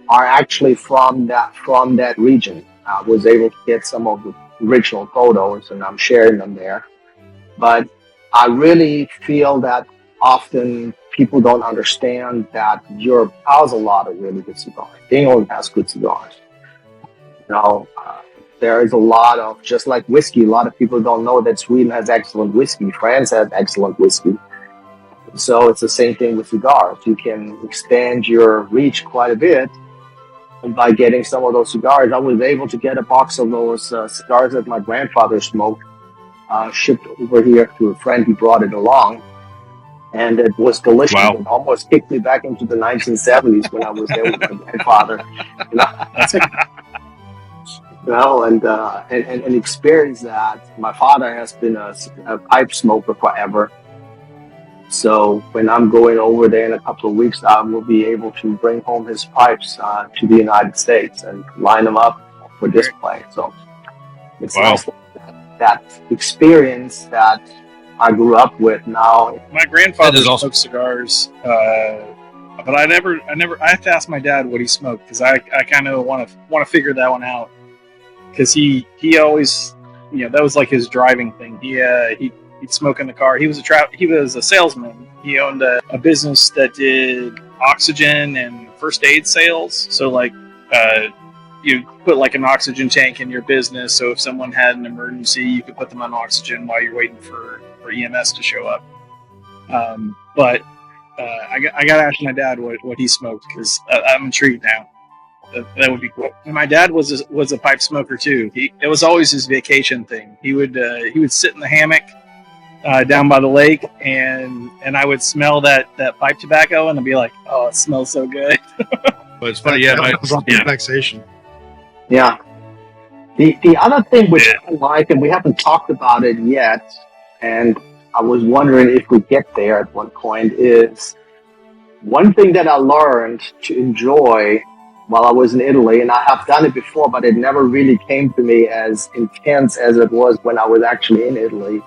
E: are actually from that region. I was able to get some of the original photos and I'm sharing them there. But I really feel that often people don't understand that Europe has a lot of really good cigars. England has good cigars. There is a lot of, just like whiskey, a lot of people don't know that Sweden has excellent whiskey. France has excellent whiskey. So it's the same thing with cigars. You can expand your reach quite a bit. And by getting some of those cigars, I was able to get a box of those cigars that my grandfather smoked, shipped over here to a friend who brought it along. and it was delicious.
F: Wow.
E: It almost kicked me back into the 1970s when I was there with my grandfather. You know, and experience that. My father has been a pipe smoker forever. So when I'm going over there in a couple of weeks, I will be able to bring home his pipes to the United States and line them up for display. So it's nice that experience that I grew up with now.
C: My grandfather
F: That is awesome.
C: smoked cigars, but I have to ask my dad what he smoked because I kind of want to figure that one out because he always, that was like his driving thing. He'd smoke in the car. He was a salesman. He owned a business that did oxygen and first aid sales. So like, you put like an oxygen tank in your business. So if someone had an emergency, you could put them on oxygen while you're waiting for EMS to show up. But I got to ask my dad what he smoked because I'm intrigued now. That would be cool. And my dad was a pipe smoker too. It was always his vacation thing. He would sit in the hammock down by the lake, and I would smell that pipe tobacco, and I'd be like, "Oh, it smells so good."
F: But it's funny, yeah.
B: Relaxation.
E: Yeah. The other thing which I like, and we haven't talked about it yet, and I was wondering if we get there at one point, is one thing that I learned to enjoy while I was in Italy, and I have done it before, but it never really came to me as intense as it was when I was actually in Italy,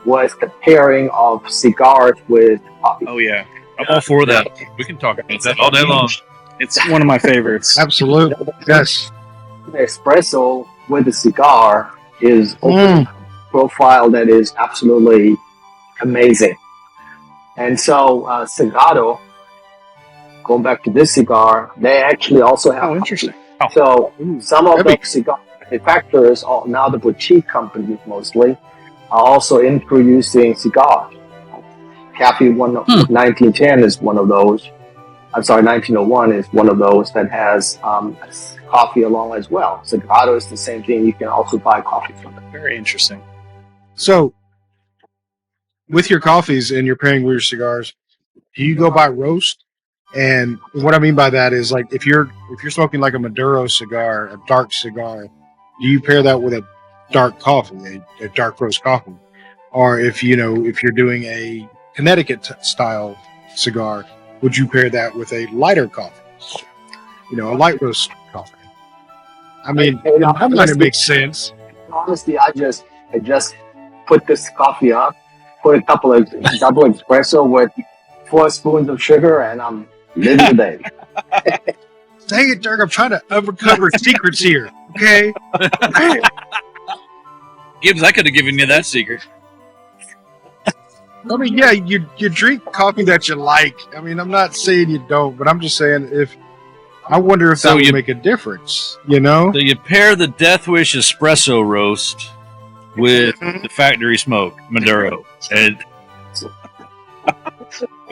E: was the pairing of cigars with coffee.
F: Oh yeah, I'm all for that. We can talk about that all day long.
C: It's one of my favorites.
B: Absolutely. Yes.
E: The espresso with a cigar is a profile that is absolutely amazing. And so Cigaro, going back to this cigar, they actually also have
C: Interesting.
E: So some of the cigar manufacturers, now the boutique companies mostly, are also introducing cigars. Cafe 1910 is one of those. I'm sorry, 1901 is one of those that has coffee along as well. Cigaro is the same thing. You can also buy coffee from it.
C: Very interesting.
B: So, with your coffees and your pairing with your cigars, do you go by roast? And what I mean by that is, like, if you're smoking like a Maduro cigar, a dark cigar, do you pair that with a dark coffee, a dark roast coffee? Or if you're doing a Connecticut style cigar, would you pair that with a lighter coffee? A light roast coffee. I mean, it makes sense.
E: Honestly, I just put this coffee up, put a couple of double espresso with 4 spoons of sugar, and I'm living the day.
B: Dang it, Dirk! I'm trying to uncover secrets here. Okay.
F: Gibbs, I could have given you that secret.
B: I mean, yeah, you drink coffee that you like. I mean, I'm not saying you don't, but I'm just saying I wonder if that would make a difference,
F: So you pair the Death Wish espresso roast with the factory smoke Maduro, and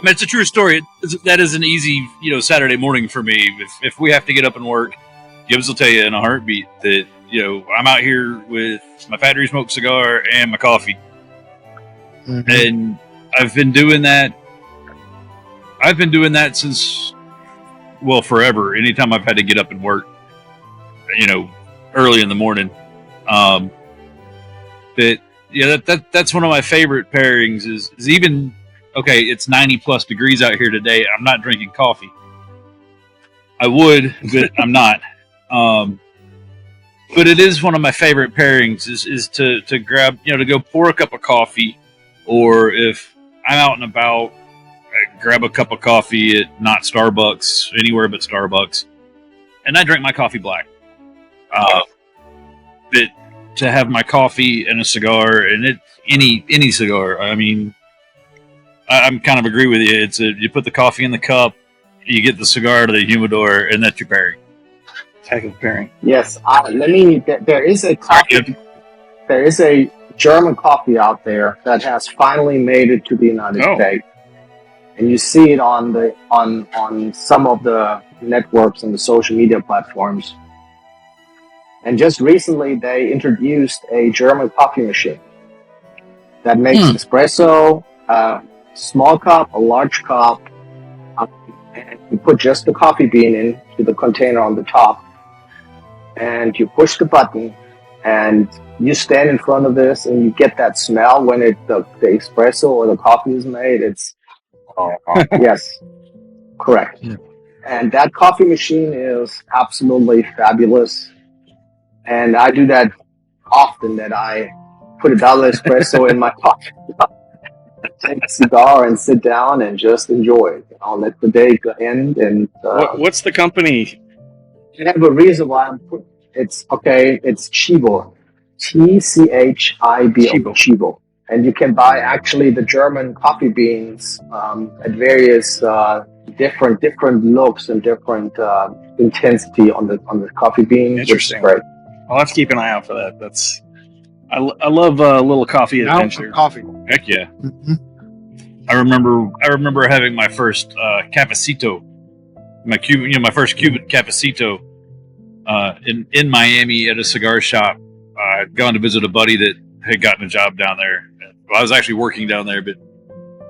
F: it's a true story. That is an easy, Saturday morning for me. If we have to get up and work, Gibbs will tell you in a heartbeat that I'm out here with my factory smoke cigar and my coffee. Mm-hmm. And I've been doing that since, forever. Anytime I've had to get up and work, early in the morning. That's one of my favorite pairings is even, okay, it's 90 plus degrees out here today. I'm not drinking coffee. I would, but I'm not. But it is one of my favorite pairings is to grab, to go pour a cup of coffee. Or if I'm out and about, I grab a cup of coffee at not Starbucks, anywhere but Starbucks, and I drink my coffee black. But to have my coffee and a cigar, and any cigar, I mean, I'm kind of agree with you. You put the coffee in the cup, you get the cigar to the humidor, and that's your pairing.
C: Type of pairing.
E: Yes, there is a coffee. There is a German coffee out there that has finally made it to the United States, and you see it on some of the networks and the social media platforms. And just recently, they introduced a German coffee machine that makes espresso, small cup, a large cup, and you put just the coffee bean into the container on the top, and you push the button, and you stand in front of this, and you get that smell when the espresso or the coffee is made. It's yes, correct.
B: Yeah.
E: And that coffee machine is absolutely fabulous. And I do that often, that I put a double espresso in my coffee, take a cigar, and sit down and just enjoy it. I'll let the day end. And
C: What's the company?
E: I have a reason why it's Chibo. TCHIBO. Chibo. And you can buy actually the German coffee beans at various different looks and different intensity on the coffee bean.
C: Interesting.
E: Which is great.
C: I'll have to keep an eye out for that. I love a little coffee adventure.
B: Coffee.
F: Heck yeah.
B: Mm-hmm.
F: I remember having my first cafecito, my first Cuban cafecito in Miami at a cigar shop. I'd gone to visit a buddy that had gotten a job down there. Well, I was actually working down there, but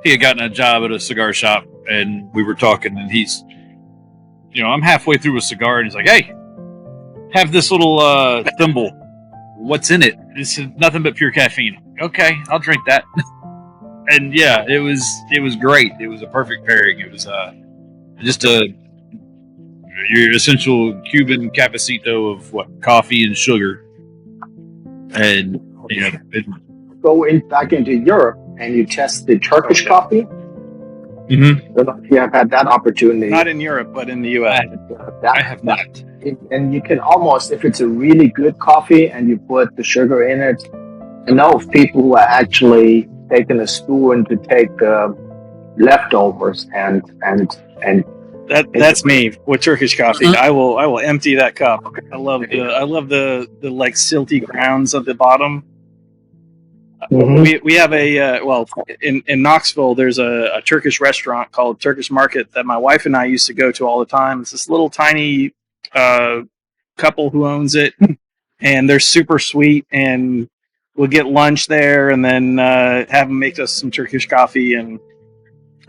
F: he had gotten a job at a cigar shop, and we were talking, and he's, I'm halfway through a cigar, and he's like, "Hey, have this little thimble. What's in it? It's nothing but pure caffeine." Okay, I'll drink that. And yeah, it was great. It was a perfect pairing. It was just your essential Cuban cafecito of coffee and sugar, and
E: Go back into Europe and you test the Turkish coffee.
F: Mm-hmm.
E: I don't know if you have had that opportunity.
C: Not in Europe, but in the U.S.
F: I have not.
E: And you can almost, if it's a really good coffee and you put the sugar in it, I know of people who are actually taking a spoon to take the leftovers and
C: That's me with Turkish coffee. I will empty that cup. I love the like silty grounds at the bottom.
E: Mhm.
C: We have in Knoxville there's a Turkish restaurant called Turkish Market that my wife and I used to go to all the time. It's this little tiny couple who owns it, and they're super sweet, and we'll get lunch there and then have them make us some Turkish coffee, and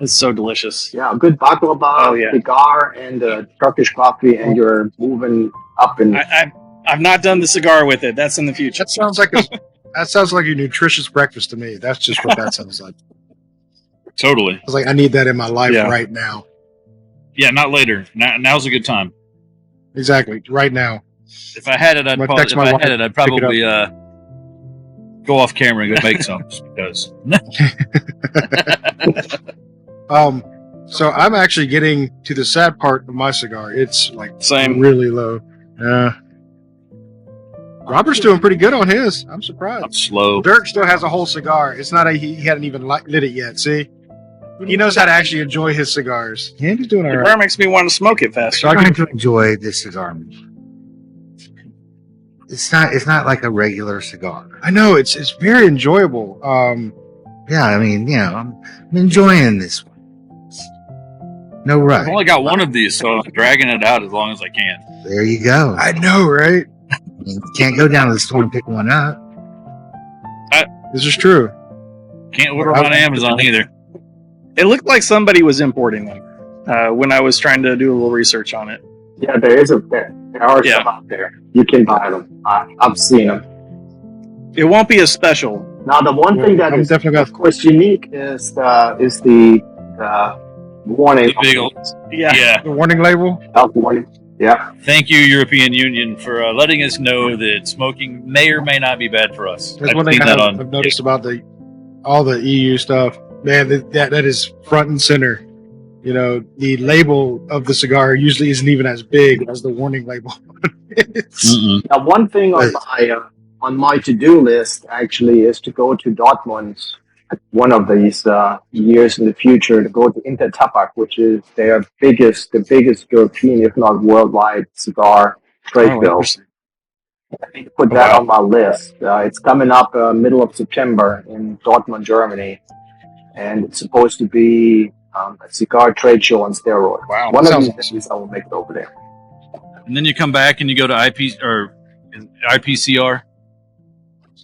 C: it's so delicious.
E: Yeah, a good baklava, cigar, and Turkish coffee, and you're moving up. And
C: I've not done the cigar with it. That's in the future.
B: That sounds like a nutritious breakfast to me. That's just what that sounds like.
F: Totally.
B: I was like, I need that in my life right now.
F: Yeah, not later. Now's a good time.
B: Exactly, right now.
F: If I had it, I'd probably go off camera and go make some, just because.
B: So I'm actually getting to the sad part of my cigar. It's like
C: Same.
B: really low. Robert's doing pretty good on his. I'm surprised.
F: I'm slow.
B: Dirk still has a whole cigar. It's not he hadn't even lit it yet. See, he knows how to actually enjoy his cigars. Yeah, he's doing all
C: The
B: right.
C: bar makes me want to smoke it faster.
D: I'm trying to enjoy this cigar. It's not like a regular cigar.
B: I know it's very enjoyable.
D: Yeah, I mean, I'm enjoying this one. No rush.
F: I've only got one of these, so I'm dragging it out as long as I can.
D: There you go.
B: I know, right?
D: I mean, you can't go down to the store and pick one up.
B: This is true.
F: Can't order on Amazon either.
C: It looked like somebody was importing them when I was trying to do a little research on it.
E: yeah, there are some out there. You can buy them. I've seen them.
C: It won't be as special.
E: Now, the one thing that
B: I'm
E: is,
B: definitely
E: of course, unique is the warning.
F: The big old- Yeah.
B: The warning label.
E: Health warning. Yeah.
F: Thank you, European Union, for letting us know that smoking may or may not be bad for us.
B: That's
F: I've
B: one thing
F: seen that on.
B: I've noticed about all the EU stuff. Man, that is front and center. The label of the cigar usually isn't even as big as the warning label.
F: Mm-mm.
E: Now, one thing on my to-do list actually is to go to Dortmund one of these years in the future, to go to Intertabak, which is the biggest European, if not worldwide, cigar trade show. I need to put that on my list. It's coming up middle of September in Dortmund, Germany, and it's supposed to be a cigar trade show on steroids.
B: Wow,
E: One of
B: sounds
E: these days I will make it over there.
F: And then you come back and you go to IPCR,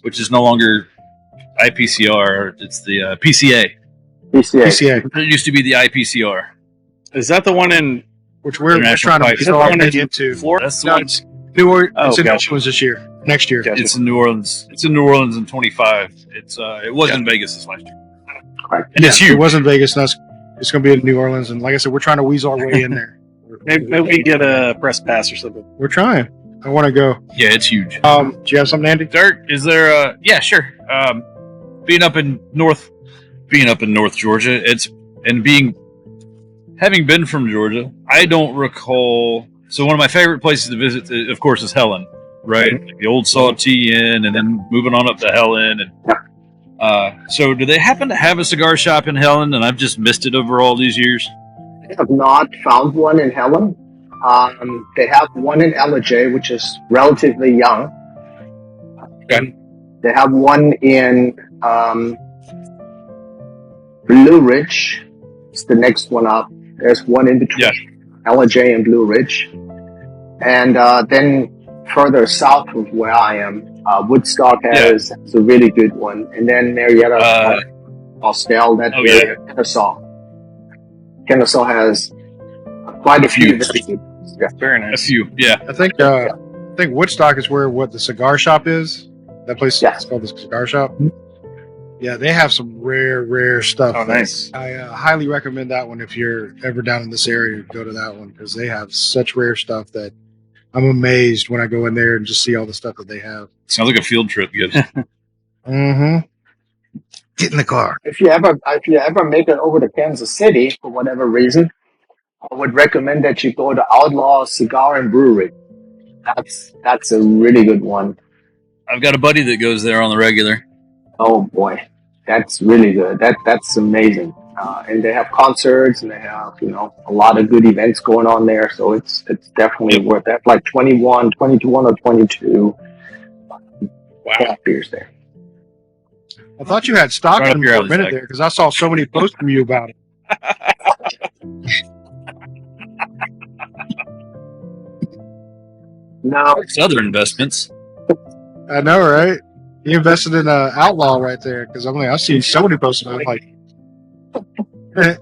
F: which is no longer IPCR. It's the PCA.
E: PCA.
B: PCA,
F: It used to be the IPCR.
C: Is that the one in
B: which we're
F: International
B: trying
F: Pipe.
B: to
C: Is that the one
B: get
C: in
B: into.
C: Florida?
F: That's the
B: No,
F: one.
B: it's New Orleans.
C: Oh,
B: It's in New
C: gotcha.
B: Orleans this year. Next year.
C: Gotcha.
F: It's in New Orleans. It's in New Orleans in 25. It's it was in Vegas this last year. And it's
B: It
F: huge.
B: was in Vegas. And it's going to be in New Orleans. And like I said, we're trying to weasel our way in there.
C: Maybe we get a press pass or something.
B: We're trying. I want to go.
F: Yeah, it's huge.
B: Do you have something, Andy?
F: Dirk, is there? Yeah, sure. Being up in North Georgia, having been from Georgia, I don't recall. So one of my favorite places to visit, of course, is Helen, right? Like the old Salty Inn, and then moving on up to Helen. And so, do they happen to have a cigar shop in Helen? And I've just missed it over all these years.
E: I have not found one in Helen. They have one in LJ, which is relatively young.
F: Okay.
E: They have one in Blue Ridge. It's the next one up. There's one in between LJ and Blue Ridge. And then further south of where I am, Woodstock has a really good one. And then Marietta, Austell, that area, Kennesaw has quite a few. Yeah.
C: Very
F: A
C: nice.
F: few, yeah.
B: I think Woodstock is where the cigar shop is. That place is called the Cigar Shop. Yeah, they have some rare stuff.
C: Oh, nice.
B: I highly recommend that one if you're ever down in this area. Go to that one because they have such rare stuff that I'm amazed when I go in there and just see all the stuff that they have.
F: Sounds like a field trip, Gibbs.
B: Mm-hmm.
D: Get in the car.
E: If you ever make it over to Kansas City for whatever reason, I would recommend that you go to Outlaw Cigar and Brewery. That's a really good one.
F: I've got a buddy that goes there on the regular.
E: Oh boy, that's really good. That's amazing. And they have concerts and they have a lot of good events going on there. So it's definitely worth that. Like 21 or 22 craft beers there.
B: I thought you had stock
F: Right
B: in
F: up your
B: for a
F: alley,
B: minute
F: Zach.
B: there because I saw so many posts from you about it.
E: No,
F: It's other investments.
B: I know, right? You invested in Outlaw right there because I see so many posts about it. Like,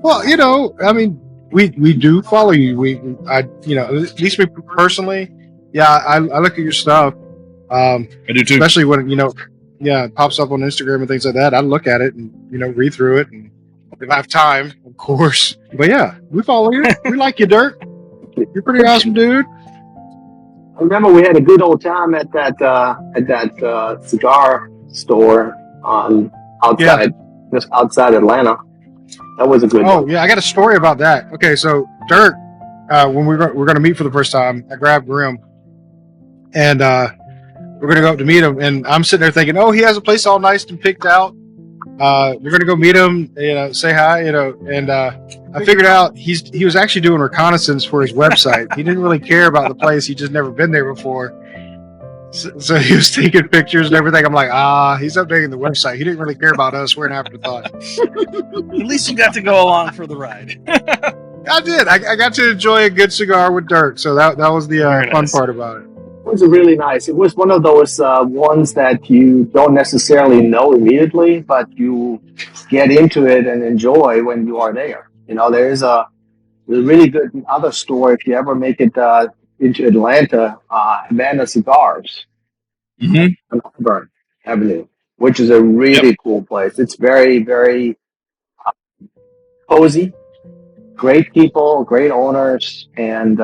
B: well, I mean, we do follow you. At least me personally, I look at your stuff.
F: I do too.
B: Especially when it pops up on Instagram and things like that. I look at it and read through it, and if I have time, of course. But yeah, we follow you. We like you, Dirk. You're a pretty awesome, dude.
E: I remember we had a good old time at that cigar store just outside Atlanta. That was a good.
B: Oh yeah, I got a story about that. Okay, so Dirk, when we're going to meet for the first time, I grabbed Grim, and we're going to go up to meet him. And I'm sitting there thinking, oh, he has a place all nice and picked out. We're going to go meet him, say hi, and I figured out he was actually doing reconnaissance for his website. He didn't really care about the place. He just never been there before. So he was taking pictures and everything. I'm like, he's updating the website. He didn't really care about us. We're an afterthought.
C: At least you got to go along for the ride.
B: I did. I got to enjoy a good cigar with Dirk. So that was the
C: Very
B: fun
C: nice.
B: part about it.
E: It was really nice. It was one of those ones that you don't necessarily know immediately, but you get into it and enjoy when you are there. There's a really good other store if you ever make it into Atlanta, Havana Cigars on Auburn Avenue, which is a really cool place. It's very, very cozy, great people, great owners, and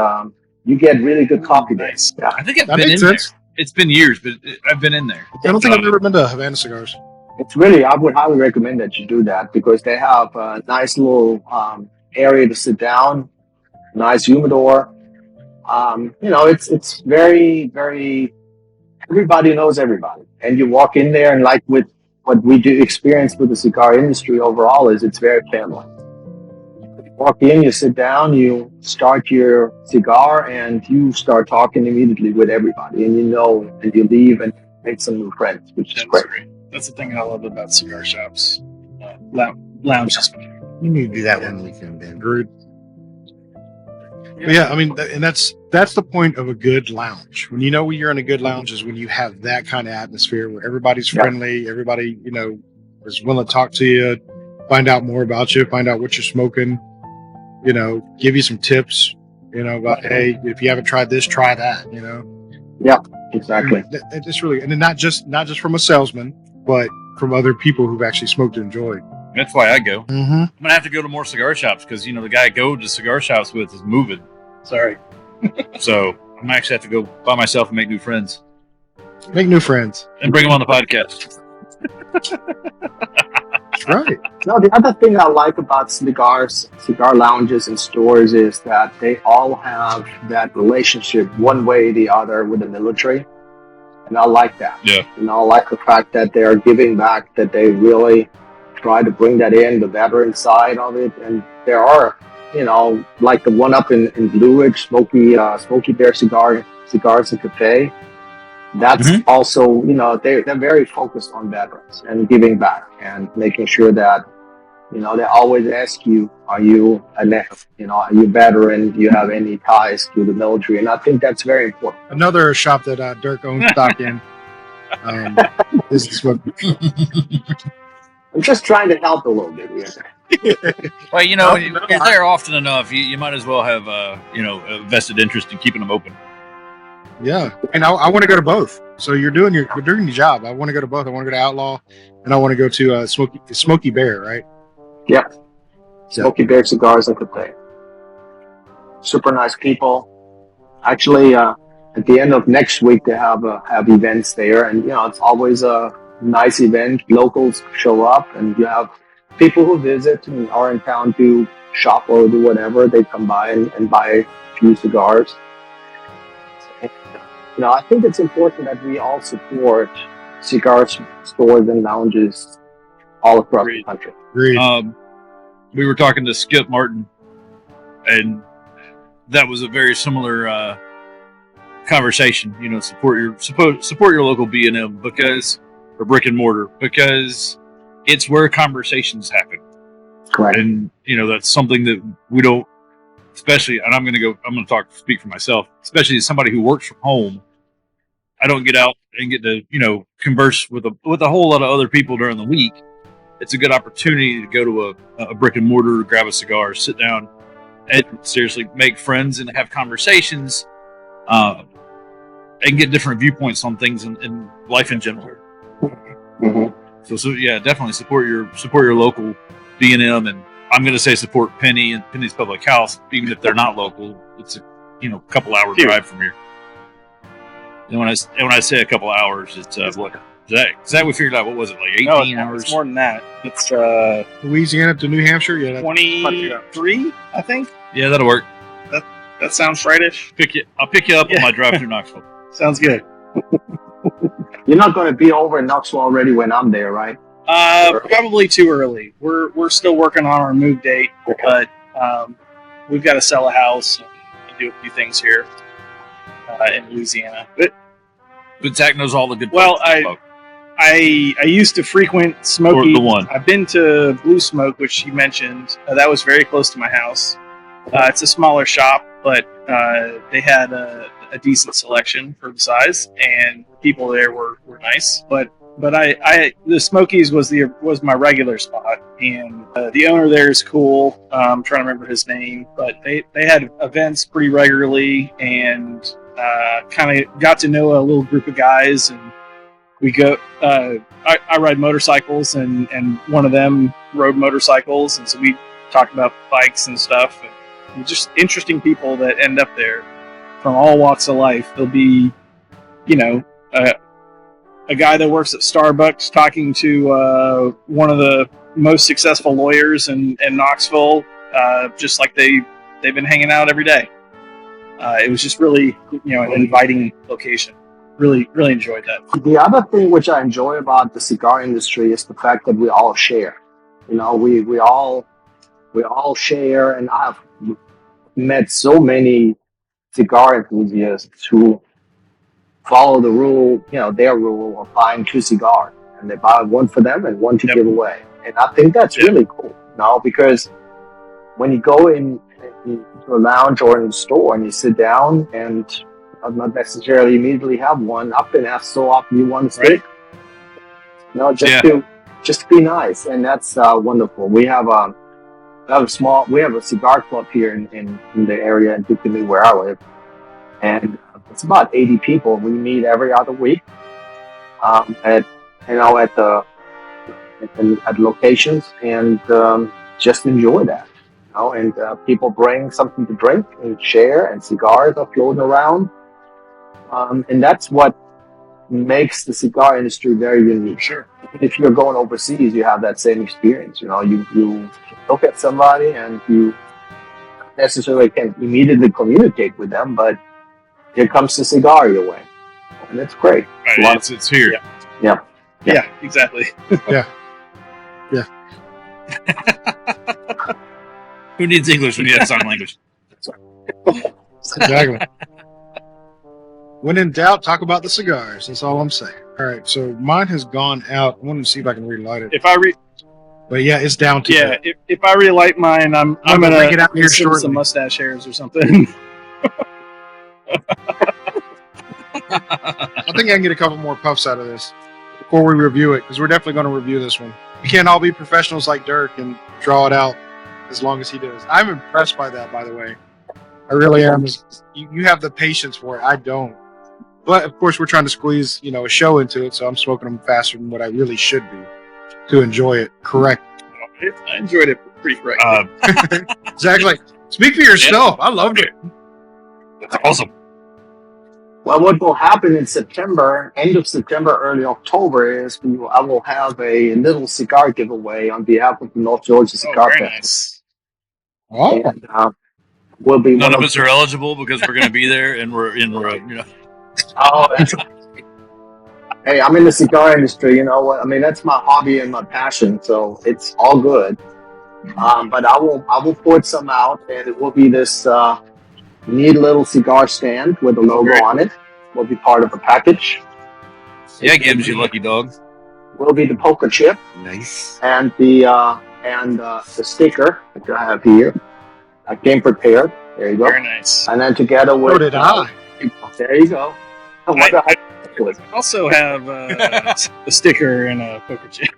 E: you get really good coffee there.
C: Nice.
E: Yeah.
F: I think I've
B: That
F: been in
B: makes
F: there.
B: sense.
F: It's been years, but I've been in there.
B: I don't think I've ever been to Havana Cigars.
E: I would highly recommend that you do that because they have a nice little area to sit down, nice humidor. It's very, very, everybody knows everybody. And you walk in there and like with what we do experience with the cigar industry overall is it's very family. You walk in, you sit down, you start your cigar and you start talking immediately with everybody and and you leave and make some new friends, which is great.
C: That's the thing I love about cigar shops. Lounges.
D: You need to do that one weekend, Ben.
B: Agreed. But yeah, I mean, and that's the point of a good lounge. When you're in a good lounge is when you have that kind of atmosphere where everybody's friendly, everybody, is willing to talk to you. find out more about you, find out what you're smoking, you know, give you some tips, you know, about, hey, if you haven't tried this, try that, you know.
E: Yeah, exactly.
B: It's really, and then not just from a salesman, but from other people who've actually smoked and enjoyed.
F: That's why I go.
B: Mm-hmm.
F: I'm gonna have to go to more cigar shops because the guy I go to cigar shops with is moving.
C: Sorry.
F: So I'm actually have to go by myself and make new friends
B: Make new friends.
F: and bring them on the podcast.
B: That's right.
E: No, the other thing I like about cigar lounges and stores is that they all have that relationship one way or the other with the military. And I like that.
F: Yeah.
E: And I like the fact that they are giving back, that they really try to bring that in, the veteran side of it. And there are, like the one up in Blue Ridge, Smoky Bear Cigars and Cafe. That's also, they're very focused on veterans and giving back and making sure that, they always ask you, are you a veteran? Do you have any ties to the military? And I think that's very important.
B: Another shop that Dirk owns stock in. This is what.
E: I'm just trying to help a little bit here.
F: Well, when you're there often enough, you might as well have a vested interest in keeping them open.
B: Yeah, and I want to go to both. So you're doing your job. I want to go to both. I want to go to Outlaw, and I want to go to Smoky Bear, right?
E: Yep. Smoky Bear Cigars and Cafe. Super nice people. Actually, at the end of next week, they have events there, and it's always a nice event. Locals show up, and you have people who visit and are in town to shop or do whatever. They come by and buy a few cigars. I think it's important that we all support cigar stores and lounges all across the country.
B: Agreed.
F: We were talking to Skip Martin, and that was a very similar conversation. Support your local B&M or brick and mortar, because it's where conversations happen.
E: Correct.
F: And that's something that we don't. Especially, and I'm going to speak for myself, especially as somebody who works from home. I don't get out and get to, converse with a whole lot of other people during the week. It's a good opportunity to go to a brick and mortar, grab a cigar, sit down, and seriously make friends and have conversations, and get different viewpoints on things in life in general.
E: Mm-hmm.
F: So yeah, definitely support your local B&M, and I'm going to say support Penny and Penny's Public House, even if they're not local. It's a couple hour drive from here. And when I say a couple hours, it's what is that we figured out? What was it, like 18 hours?
C: It's more than that. It's
B: Louisiana to New Hampshire. Yeah,
C: 23, I think.
F: Yeah, that'll work.
C: That sounds rightish.
F: I'll pick you up on my drive through Knoxville.
C: Sounds good.
E: You're not going to be over in Knoxville already when I'm there, right?
C: Probably too early. We're still working on our move date, but we've got to sell a house and do a few things here in Louisiana.
F: But Zach knows all the good.
C: Well, I used to frequent Smoky.
F: Or the one.
C: I've been to Blue Smoke, which you mentioned. That was very close to my house. It's a smaller shop, but they had a decent selection for the size, and people there were nice. But the Smokies was my regular spot, and the owner there is cool. I'm trying to remember his name, but they had events pretty regularly, and kind of got to know a little group of guys, and we go. I ride motorcycles, and one of them rode motorcycles, and so we talked about bikes and stuff, and just interesting people that end up there from all walks of life. There'll be, a guy that works at Starbucks talking to one of the most successful lawyers in Knoxville, just like they've been hanging out every day. It was just really, an inviting location. Really, really enjoyed that.
E: The other thing which I enjoy about the cigar industry is the fact that we all share. We all share, and I've met so many cigar enthusiasts who follow the rule, their rule of buying 2 cigars, and they buy one for them and one to give away. And I think that's really cool, because when you go into a lounge or in a store and you sit down and not necessarily immediately have one, I've been asked so often, you want a stick? just be nice, and that's wonderful. We have a cigar club here in the area, in particularly where I live, and it's about 80 people. We meet every other week at locations, and just enjoy that. And people bring something to drink and share, and cigars are floating around, and that's what makes the cigar industry very unique.
C: Sure.
E: If you're going overseas, you have that same experience. You look at somebody and you necessarily can't immediately communicate with them, but here comes the cigar your way, and it's great.
F: Right, it's here.
C: Yeah, exactly.
B: Yeah.
F: Who needs English when you have sign language?
B: Exactly. When in doubt, talk about the cigars. That's all I'm saying. All right, so mine has gone out. I want to see if I can relight it. But yeah, it's down to that.
C: if I relight mine, I'm gonna
B: bring it out here
C: send
B: shortly.
C: some mustache hairs or something.
B: I think I can get a couple more puffs out of this before we review it, because we're definitely going to review this one. We can't all be professionals like Dirk and draw it out as long as he does. I'm impressed by that, by the way. I really am. You have the patience for it. I don't. But of course, we're trying to squeeze, a show into it, so I'm smoking them faster than what I really should be to enjoy it. Correct.
C: I enjoyed it pretty correctly.
B: Zach's like, speak for yourself. I loved it.
F: That's awesome.
E: Well, what will happen in September, end of September, early October, is I will have a little cigar giveaway on behalf of the North Georgia Cigar
C: very
E: Fest.
C: nice.
B: Oh,
E: And, will be
F: None
E: one
F: of us are eligible because we're going to be there, and we're
E: Oh, that's hey, I'm in the cigar industry. You know what? I mean, that's my hobby and my passion, so it's all good. But I will put some out, and it will be this neat little cigar stand with the logo on it. Will be part of a package.
F: Yeah, Gibbs, you lucky dog.
E: Will be the poker chip
D: Nice.
E: and the sticker that I have here. I came prepared. There you go.
C: Very nice.
E: And then together with
B: so did I.
E: there you go.
C: I also have a sticker and a poker chip.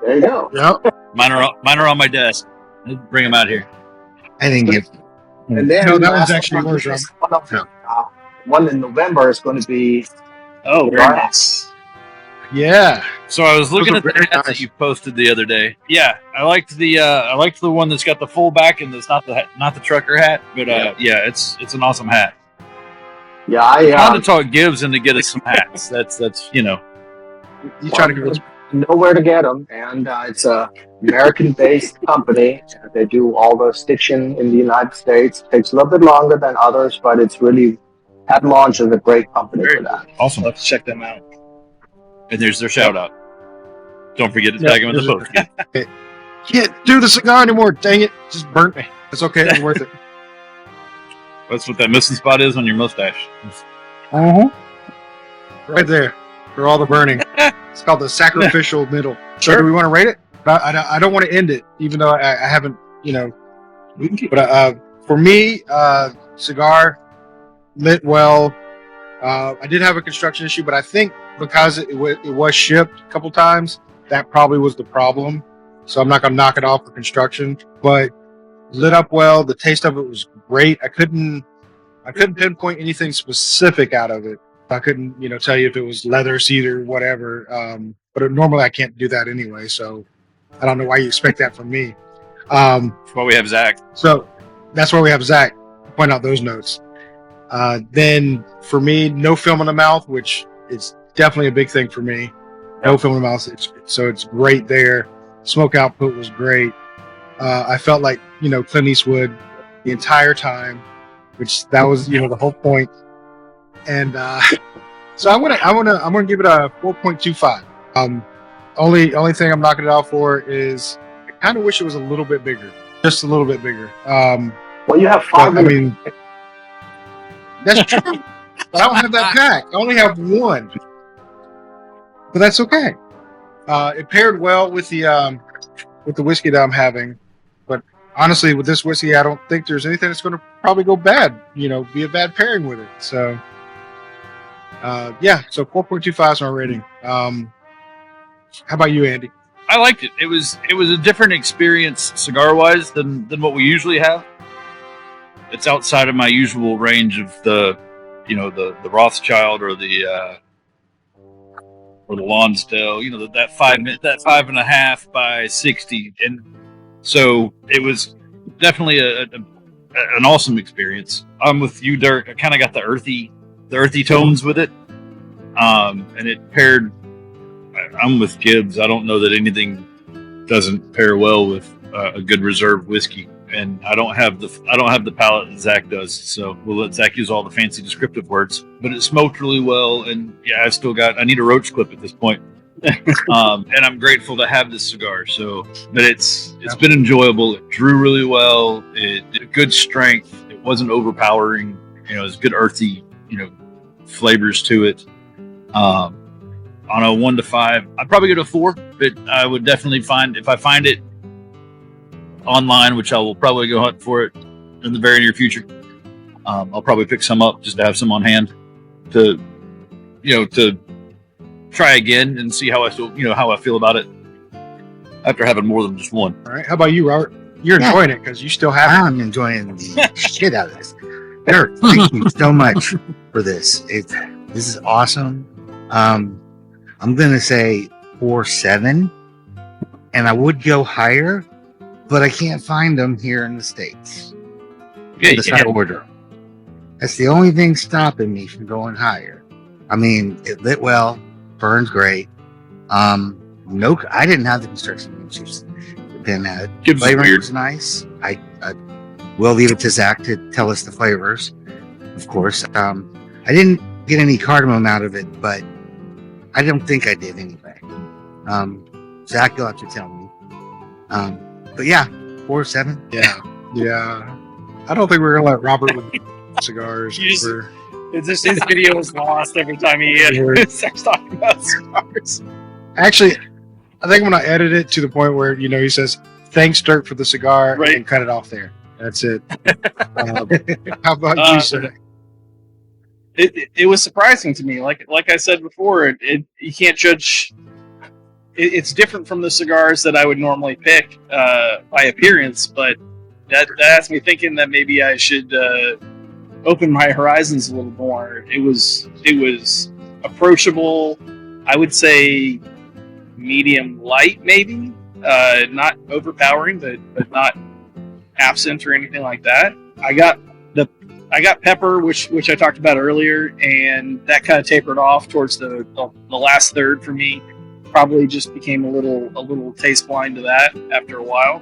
E: There you go.
B: Yep.
F: Mine are on my desk. Bring them out here.
D: I didn't get.
E: And then
B: No, that one's
E: last
B: actually
E: but not
B: yours,
E: least, one in November is going to be
C: Oh, very nice.
B: Yeah.
F: So I was looking
B: Those
F: at
B: are
F: the
B: very
F: hats
B: nice.
F: that you posted the other day. Yeah, I liked the one that's got the full back and that's not the trucker hat, but yeah, it's an awesome hat.
E: Yeah, I
F: Trying to talk Gibbs into get us some hats. That's
B: You trying to give us
E: know where to get them, and it's a American-based company. They do all the stitching in the United States. Takes a little bit longer than others, but it's really at launch is a great company for that.
F: awesome.
C: I'll have to check them out.
F: And there's their shout out. Don't forget to tag him in the post.
B: can't do the cigar anymore. Dang it. Just burnt me. It's okay. It's worth it.
F: That's what that missing spot is on your mustache.
B: Uh-huh. Right there. For all the burning. It's called the sacrificial middle. So do we want to rate it? But I don't want to end it, even though I haven't, But for me, cigar lit well. I did have a construction issue, but I think because it was shipped a couple times, that probably was the problem. So I'm not going to knock it off for construction, but lit up well. The taste of it was great. I couldn't pinpoint anything specific out of it. I couldn't, tell you if it was leather, cedar, whatever. But normally I can't do that anyway. So I don't know why you expect that from me.
F: That's why we have Zach.
B: So that's why we have Zach point out those notes. Then for me, no film in the mouth, which is definitely a big thing for me. No film in the mouth. So it's great there. Smoke output was great. I felt like, Clint Eastwood the entire time, which that was, the whole point. And so I'm gonna give it a 4.25. Only thing I'm knocking it out for is I kind of wish it was a little bit bigger, just a little bit bigger.
E: Well, you have five.
B: I mean, that's true. But I don't have that pack. I only have one, but that's okay. It paired well with the whiskey that I'm having. But honestly, with this whiskey, I don't think there's anything that's going to probably go bad. Be a bad pairing with it. So. So 4.25 is my rating. How about you, Andy?
F: I liked it. It was a different experience cigar wise than what we usually have. It's outside of my usual range of the Rothschild or the Lonsdale, that 5.5 by 60, and so it was definitely an awesome experience. I'm with you, Dirk. I kind of got the earthy tones with it, and it paired. I'm with Gibbs. I don't know that anything doesn't pair well with a good reserve whiskey, and I don't have the palate that Zach does. So we'll let Zach use all the fancy descriptive words. But it smoked really well, and yeah, I need a roach clip at this point. And I'm grateful to have this cigar. But it's been enjoyable. It drew really well. It did good strength. It wasn't overpowering. It's good earthy, flavors to it. On a 1 to 5, I'd probably go to 4, but I would definitely if I find it online, which I will probably go hunt for it in the very near future. I'll probably pick some up just to have some on hand to try again and see how I feel about it after having more than just one.
B: All right. How about you, Robert? You're enjoying it because you still have it.
D: I'm enjoying the shit out of this. Dirk, thank you so much for this. This is awesome. I'm going to say 4.7, and I would go higher, but I can't find them here in the States.
F: Yeah,
D: I order. That's the only thing stopping me from going higher. I mean, it lit well, burns great. No, I didn't have the construction juice. Then flavor was nice. I will leave it to Zach to tell us the flavors. Of course, I didn't get any cardamom out of it, but I don't think I did anyway. Zach, you'll have to tell me. But yeah, 4.7.
B: Yeah. I don't think we're gonna let Robert with cigars.
C: His video is lost every time he starts talking about cigars.
B: Actually, I think I'm gonna edit it to the point where he says, "Thanks, Dirk, for the cigar,"
C: right,
B: and cut it off there. That's it. How about you, sir?
C: It was surprising to me. Like I said before, you can't judge. It's different from the cigars that I would normally pick by appearance, but that has me thinking that maybe I should open my horizons a little more. It was approachable. I would say medium light, maybe not overpowering, but not absent or anything like that. I got pepper, which I talked about earlier, and that kind of tapered off towards the last third for me. Probably just became a little taste blind to that after a while.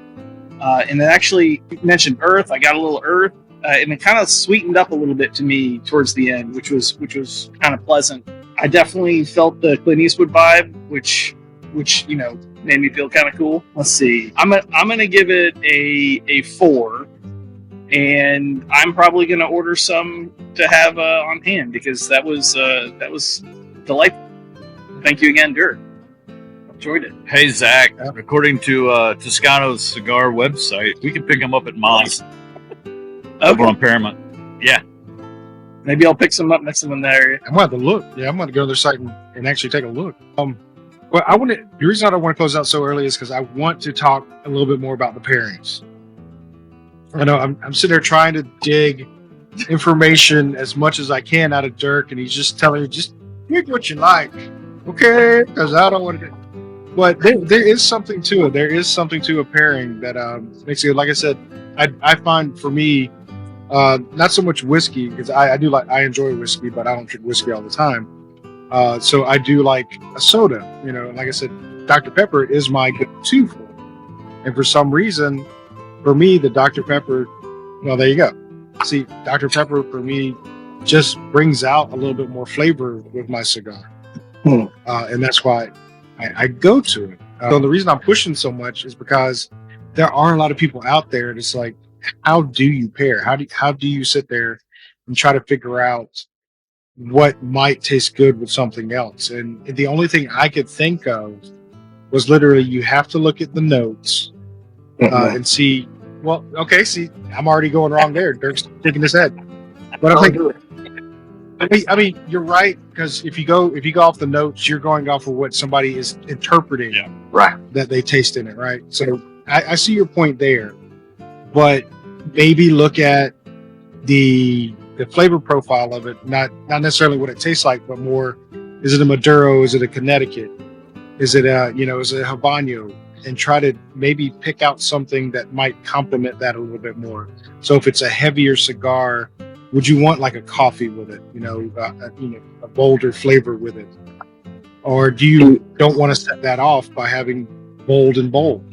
C: And then actually, you mentioned earth. I got a little earth, and it kind of sweetened up a little bit to me towards the end, which was kind of pleasant. I definitely felt the Clint Eastwood vibe, which made me feel kind of cool. Let's see. I'm gonna give it a 4. And I'm probably going to order some to have on hand because that was delightful. Thank you again, Dirk. Enjoyed it.
F: Hey, Zach. According to Toscano's cigar website, we can pick them up at Moss over on Paramount. Yeah.
C: Maybe I'll pick some up next time I'm there.
B: I'm going to have to look. Yeah, I'm going to go to their site and actually take a look. But the reason I don't want to close out so early is because I want to talk a little bit more about the pairings. I know I'm sitting there trying to dig information as much as I can out of Dirk, and he's just telling me, just pick what you like, okay? Because I don't want to. But there is something to it. There is something to a pairing that makes it. Like I said, I find for me, not so much whiskey because I enjoy whiskey, but I don't drink whiskey all the time. So I do like a soda. Like I said, Dr. Pepper is my go-to for it. And for some reason, for me, the Dr. Pepper, well, there you go. See, Dr. Pepper for me just brings out a little bit more flavor with my cigar. And that's why I go to it. So the reason I'm pushing so much is because there are a lot of people out there that's like, how do you pair? How do you sit there and try to figure out what might taste good with something else? And the only thing I could think of was literally you have to look at the notes and see. Well, okay, see, I'm already going wrong there. Dirk's shaking his head. But I'm like, I mean, you're right, because if you go off the notes, you're going off of what somebody is interpreting
E: Right.
B: that they taste in it, right? So I see your point there, but maybe look at the flavor profile of it, not necessarily what it tastes like, but more, is it a Maduro? Is it a Connecticut? Is it is it a Habano? And try to maybe pick out something that might complement that a little bit more. So if it's a heavier cigar, would you want like a coffee with it? A bolder flavor with it, or do you don't want to set that off by having bold and bold?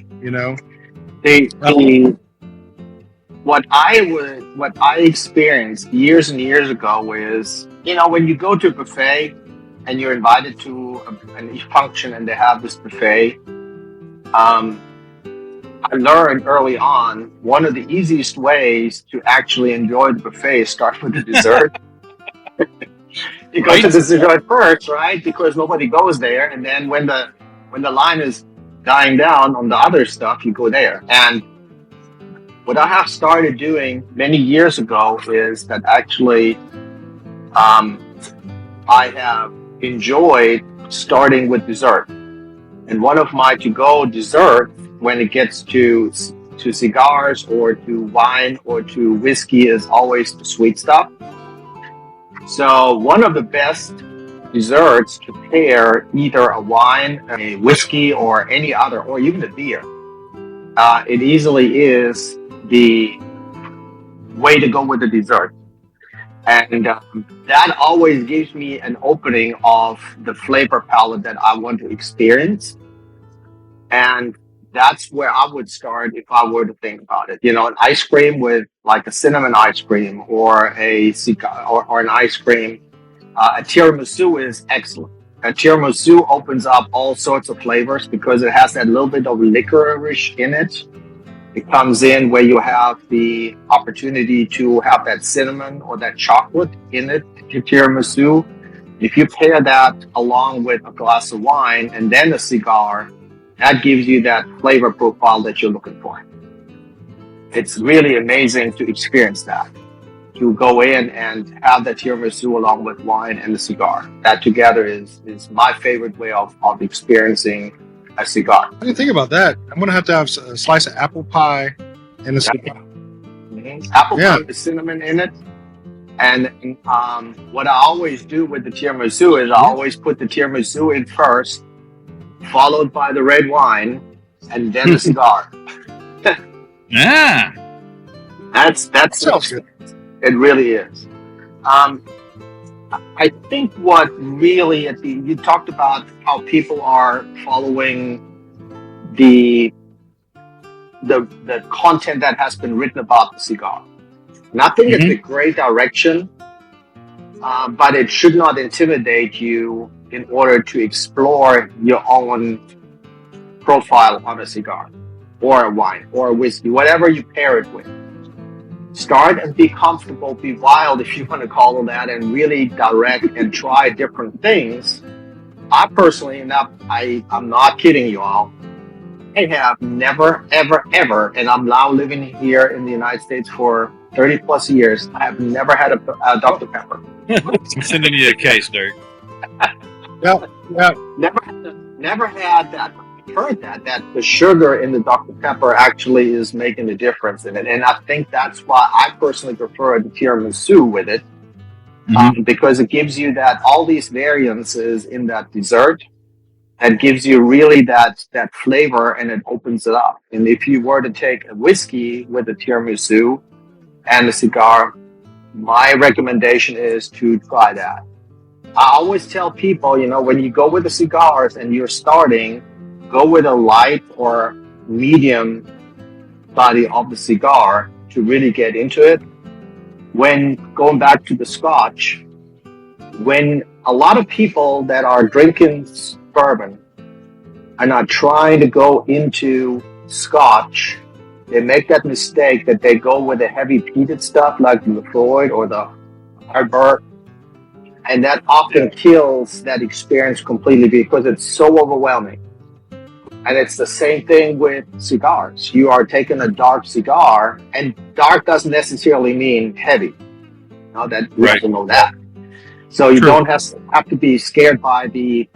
E: What I experienced years and years ago is, when you go to a buffet and you're invited to a function and they have this buffet. I learned early on one of the easiest ways to actually enjoy the buffet is start with the dessert. You go to the dessert first, right? Because nobody goes there, and then when the line is dying down on the other stuff, you go there. And what I have started doing many years ago is that actually I have enjoyed starting with dessert. And one of my to-go dessert when it gets to cigars or to wine or to whiskey is always the sweet stuff. So one of the best desserts to pair either a wine, a whiskey, or any other, or even a beer, it easily is the way to go with the dessert. And that always gives me an opening of the flavor palette that I want to experience. And that's where I would start if I were to think about it. An ice cream with like a cinnamon ice cream or a cigar or an ice cream. A tiramisu is excellent. A tiramisu opens up all sorts of flavors because it has that little bit of licorice in it. It comes in where you have the opportunity to have that cinnamon or that chocolate in it, your tiramisu. If you pair that along with a glass of wine and then a cigar, that gives you that flavor profile that you're looking for. It's really amazing to experience that, to go in and have the tiramisu along with wine and the cigar. That together is my favorite way of experiencing a cigar.
B: I didn't think about that. I'm going to have a slice of apple pie and a cigar.
E: Mm-hmm. Apple pie with cinnamon in it. And what I always do with the tiramisu is I always put the tiramisu in first, followed by the red wine, and then the cigar.
F: Yeah.
E: That's
B: good.
E: It really is. I think what really you talked about how people are following the content that has been written about the cigar. And I think it's a great direction, but it should not intimidate you in order to explore your own profile on a cigar or a wine or a whiskey, whatever you pair it with. Start and be comfortable, be wild, if you want to call it that, and really direct and try different things. I personally, I'm not kidding you all, I have never, ever, ever, and I'm now living here in the United States for 30 plus years, I have never had a Dr. Pepper.
F: I'm sending you a case, Dirk.
B: Yeah.
E: Never had that. Heard that the sugar in the Dr. Pepper actually is making a difference in it, and I think that's why I personally prefer the tiramisu with it, because it gives you that all these variances in that dessert, and gives you really that flavor, and it opens it up. And if you were to take a whiskey with a tiramisu and a cigar, my recommendation is to try that. I always tell people, when you go with the cigars and you're starting, go with a light or medium body of the cigar to really get into it. When going back to the Scotch, when a lot of people that are drinking bourbon are not trying to go into Scotch, they make that mistake that they go with the heavy peated stuff like the Lefroy or the Arbor, and that often kills that experience completely because it's so overwhelming. And it's the same thing with cigars. You are taking a dark cigar, and dark doesn't necessarily mean heavy. That we also know that. So you
B: True.
E: don't have to be scared by the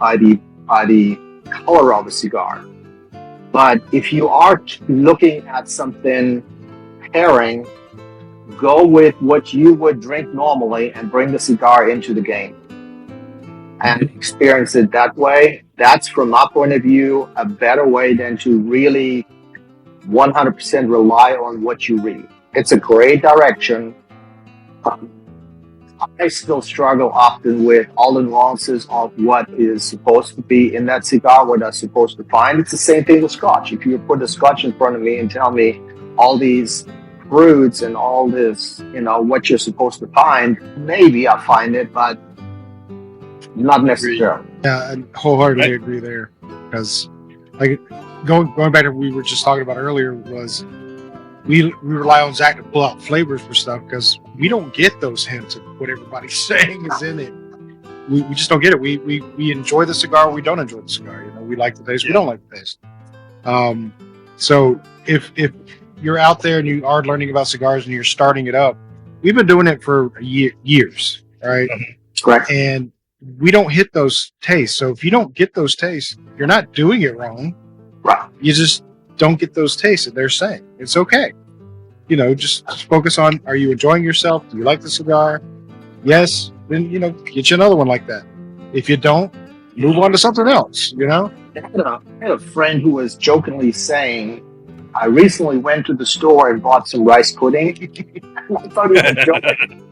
E: color of a cigar. But if you are looking at something pairing, go with what you would drink normally and bring the cigar into the game and experience it that way. That's, from my point of view, a better way than to really 100% rely on what you read. It's a great direction. I still struggle often with all the nuances of what is supposed to be in that cigar, what I'm supposed to find. It's the same thing with Scotch. If you put a Scotch in front of me and tell me all these fruits and all this, what you're supposed to find, maybe I'll find it, but not necessarily.
B: Yeah, I wholeheartedly agree there. Because, like, going back to what we were just talking about earlier, was we rely on Zach to pull out flavors for stuff because we don't get those hints of what everybody's saying is in it. We just don't get it. We enjoy the cigar, we don't enjoy the cigar. We like the taste, we don't like the taste. So if you're out there and you are learning about cigars and you're starting it up, we've been doing it for years, right?
E: Correct.
B: And we don't hit those tastes. So if you don't get those tastes, you're not doing it wrong.
E: Right.
B: You just don't get those tastes that they're saying. It's okay. Just focus on, are you enjoying yourself? Do you like the cigar? Yes. Then, get you another one like that. If you don't, move on to something else,
E: I had a friend who was jokingly saying, I recently went to the store and bought some rice pudding. I thought he was joking.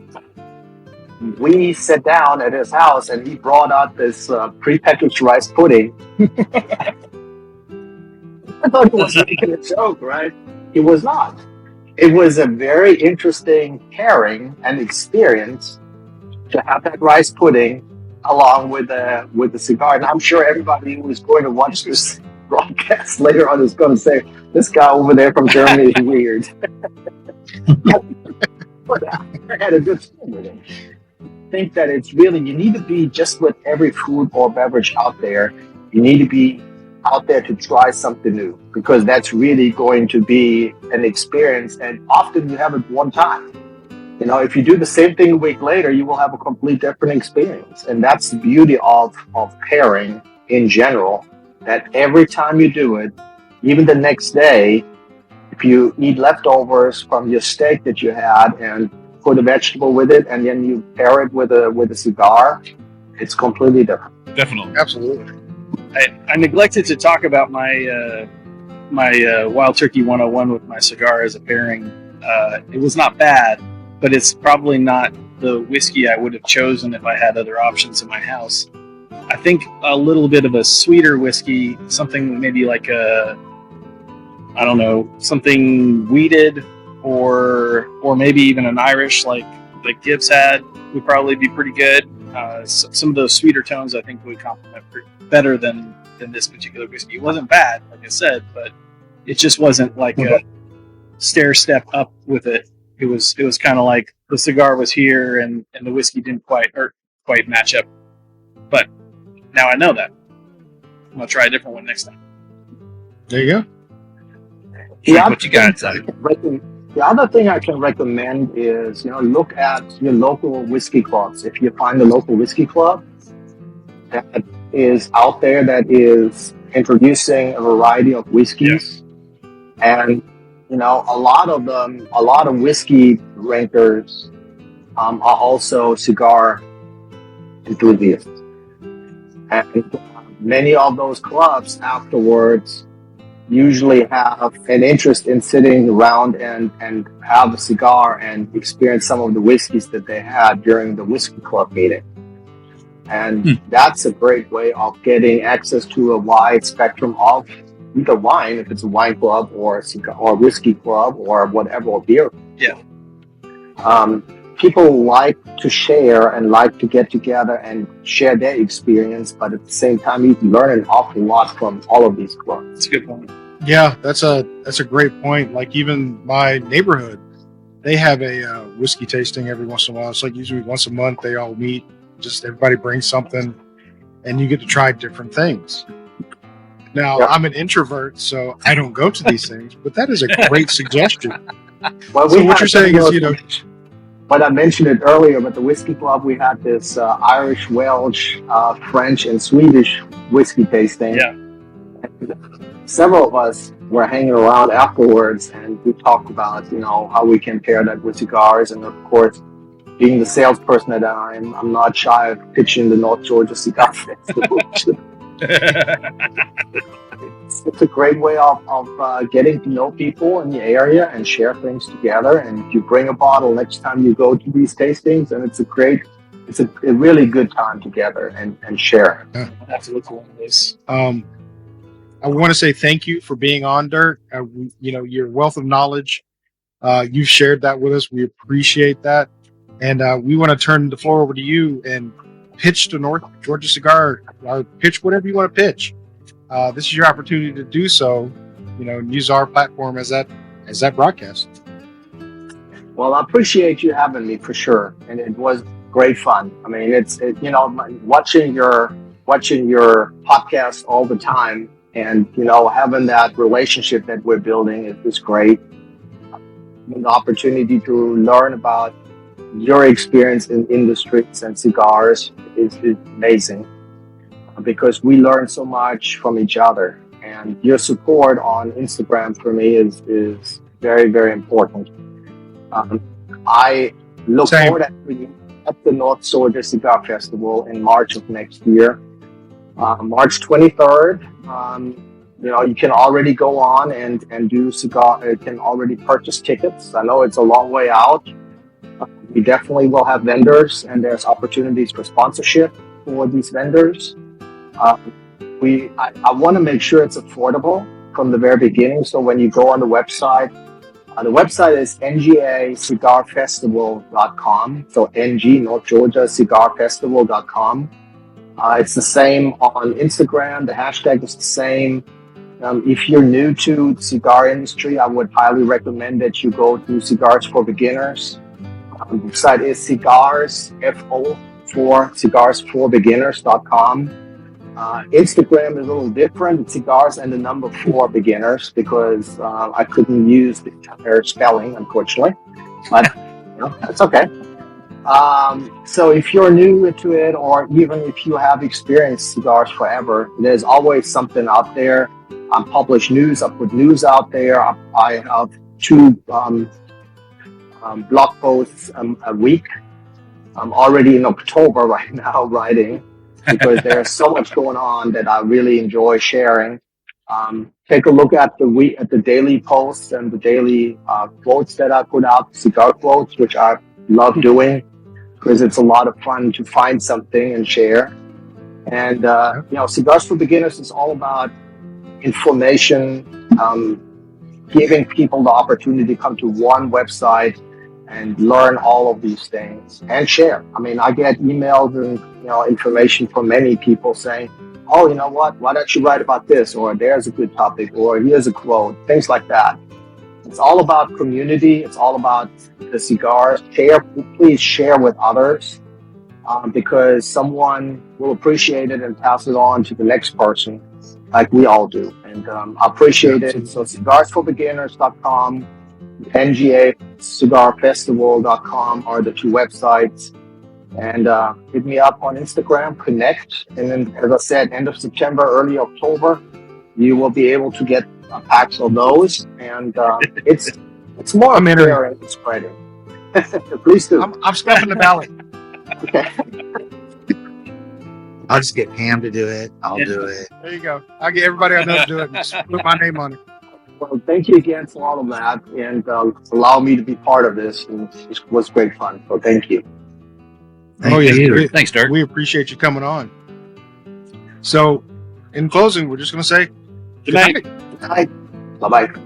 E: We sat down at his house and he brought out this prepackaged rice pudding. I thought he was making a joke, right? It was not. It was a very interesting pairing and experience to have that rice pudding along with the cigar. And I'm sure everybody who is going to watch this broadcast later on is going to say, this guy over there from Germany is weird. But I had a good time with it. I think that it's really, you need to be, just with every food or beverage out there, you need to be out there to try something new, because that's really going to be an experience, and often you have it one time. If you do the same thing a week later, you will have a complete different experience. And that's the beauty of pairing in general, that every time you do it, even the next day, if you eat leftovers from your steak that you had and put a vegetable with it, and then you pair it with a cigar, it's completely different.
F: Definitely.
B: Absolutely.
C: I neglected to talk about my Wild Turkey 101 with my cigar as a pairing. It was not bad, but it's probably not the whiskey I would have chosen if I had other options in my house. I think a little bit of a sweeter whiskey, something maybe like something wheated, or maybe even an Irish like Gibbs had, would probably be pretty good. Some of those sweeter tones I think would complement better than this particular whiskey. It wasn't bad, like I said, but it just wasn't like a stair step up with it. It was kind of like the cigar was here and the whiskey didn't quite match up. But now I know that. I'm gonna try a different one next time.
B: There you go.
E: Yeah,
F: What you got, Zach?
E: The other thing I can recommend is, look at your local whiskey clubs. If you find a local whiskey club that is out there that is introducing a variety of whiskeys, and a lot of whiskey drinkers are also cigar enthusiasts, and many of those clubs afterwards usually have an interest in sitting around and have a cigar and experience some of the whiskeys that they had during the whiskey club meeting. And that's a great way of getting access to a wide spectrum of either wine, if it's a wine club or a cigar or whiskey club or whatever, or beer.
C: Yeah.
E: People like to share and like to get together and share their experience, but at the same time, you can learn an awful lot from all of these clubs.
C: That's a good point.
B: Yeah, that's a great point. Like, even my neighborhood, they have a whiskey tasting every once in a while. It's like usually once a month they all meet. Just everybody brings something, and you get to try different things. Now, I'm an introvert, so I don't go to these things, but that is a great suggestion.
E: Well,
B: So what you're saying is,
E: but I mentioned it earlier, but the Whiskey Club, we had this Irish, Welsh, French, and Swedish whiskey tasting.
C: Yeah.
E: Several of us were hanging around afterwards, and we talked about, how we can pair that with cigars. And of course, being the salesperson that I'm not shy of pitching the North Georgia Cigar Festival. It's a great way of getting to know people in the area and share things together. And if you bring a bottle next time you go to these tastings, and it's a really good time together and share.
B: Yeah.
C: I have to look along this.
B: I want to say thank you for being on, Dirk. Your wealth of knowledge, you've shared that with us. We appreciate that. And we want to turn the floor over to you and pitch to North Georgia Cigar, or pitch whatever you want to pitch. This is your opportunity to do so, and use our platform as that broadcast.
E: Well, I appreciate you having me for sure. And it was great fun. I mean, watching your podcast all the time, and having that relationship that we're building is great. The opportunity to learn about your experience in industries and cigars is amazing, because we learn so much from each other. And your support on Instagram for me is very, very important. I look forward to having you at the North Georgia Cigar Festival in March of next year. March 23rd, you can already go on and do cigar. You can already purchase tickets. I know it's a long way out. We definitely will have vendors, and there's opportunities for sponsorship for these vendors. I want to make sure it's affordable from the very beginning. So when you go on the website is ngacigarfestival.com. So NG, North Georgia Cigarfestival.com. It's the same on Instagram. The hashtag is the same. If you're new to the cigar industry, I would highly recommend that you go to Cigars for Beginners. The website is Cigars, cigarsforbeginners.com. Instagram is a little different. It's Cigars and the number 4 beginners, because I couldn't use the entire spelling, unfortunately. But that's okay. So if you're new to it, or even if you have experienced cigars forever, there's always something out there. I publish news. I put news out there. I have 2 blog posts a week. I'm already in October right now writing, because there's so much going on that I really enjoy sharing. Take a look at the daily posts and the daily quotes that I put out, cigar quotes, which I love doing, because it's a lot of fun to find something and share. And Cigars for Beginners is all about information, giving people the opportunity to come to one website and learn all of these things and share. I mean, I get emails and information from many people saying, "Oh, you know what? Why don't you write about this?" Or "There's a good topic," or "Here's a quote," things like that. It's all about community. It's all about the cigars. Please share with others, because someone will appreciate it and pass it on to the next person, like we all do. And I appreciate it. So cigarsforbeginners.com, ngacigarfestival.com are the 2 websites. And hit me up on Instagram, connect. And then, as I said, end of September, early October, you will be able to get packs of those. And it's more sharing and spreading. Please do.
B: I'm stuffing the ballot.
E: Okay.
D: I'll just get Pam to do it. I'll do it.
B: There you go. I'll get everybody I know to do it and just put my name on it.
E: Well, thank you again for all of that, and allow me to be part of this. And it was great fun. So thank you.
D: Thank you.
F: Thanks, Dirk.
B: We appreciate you coming on. So, in closing, we're just going to say
C: Good night.
E: Bye. Bye-bye.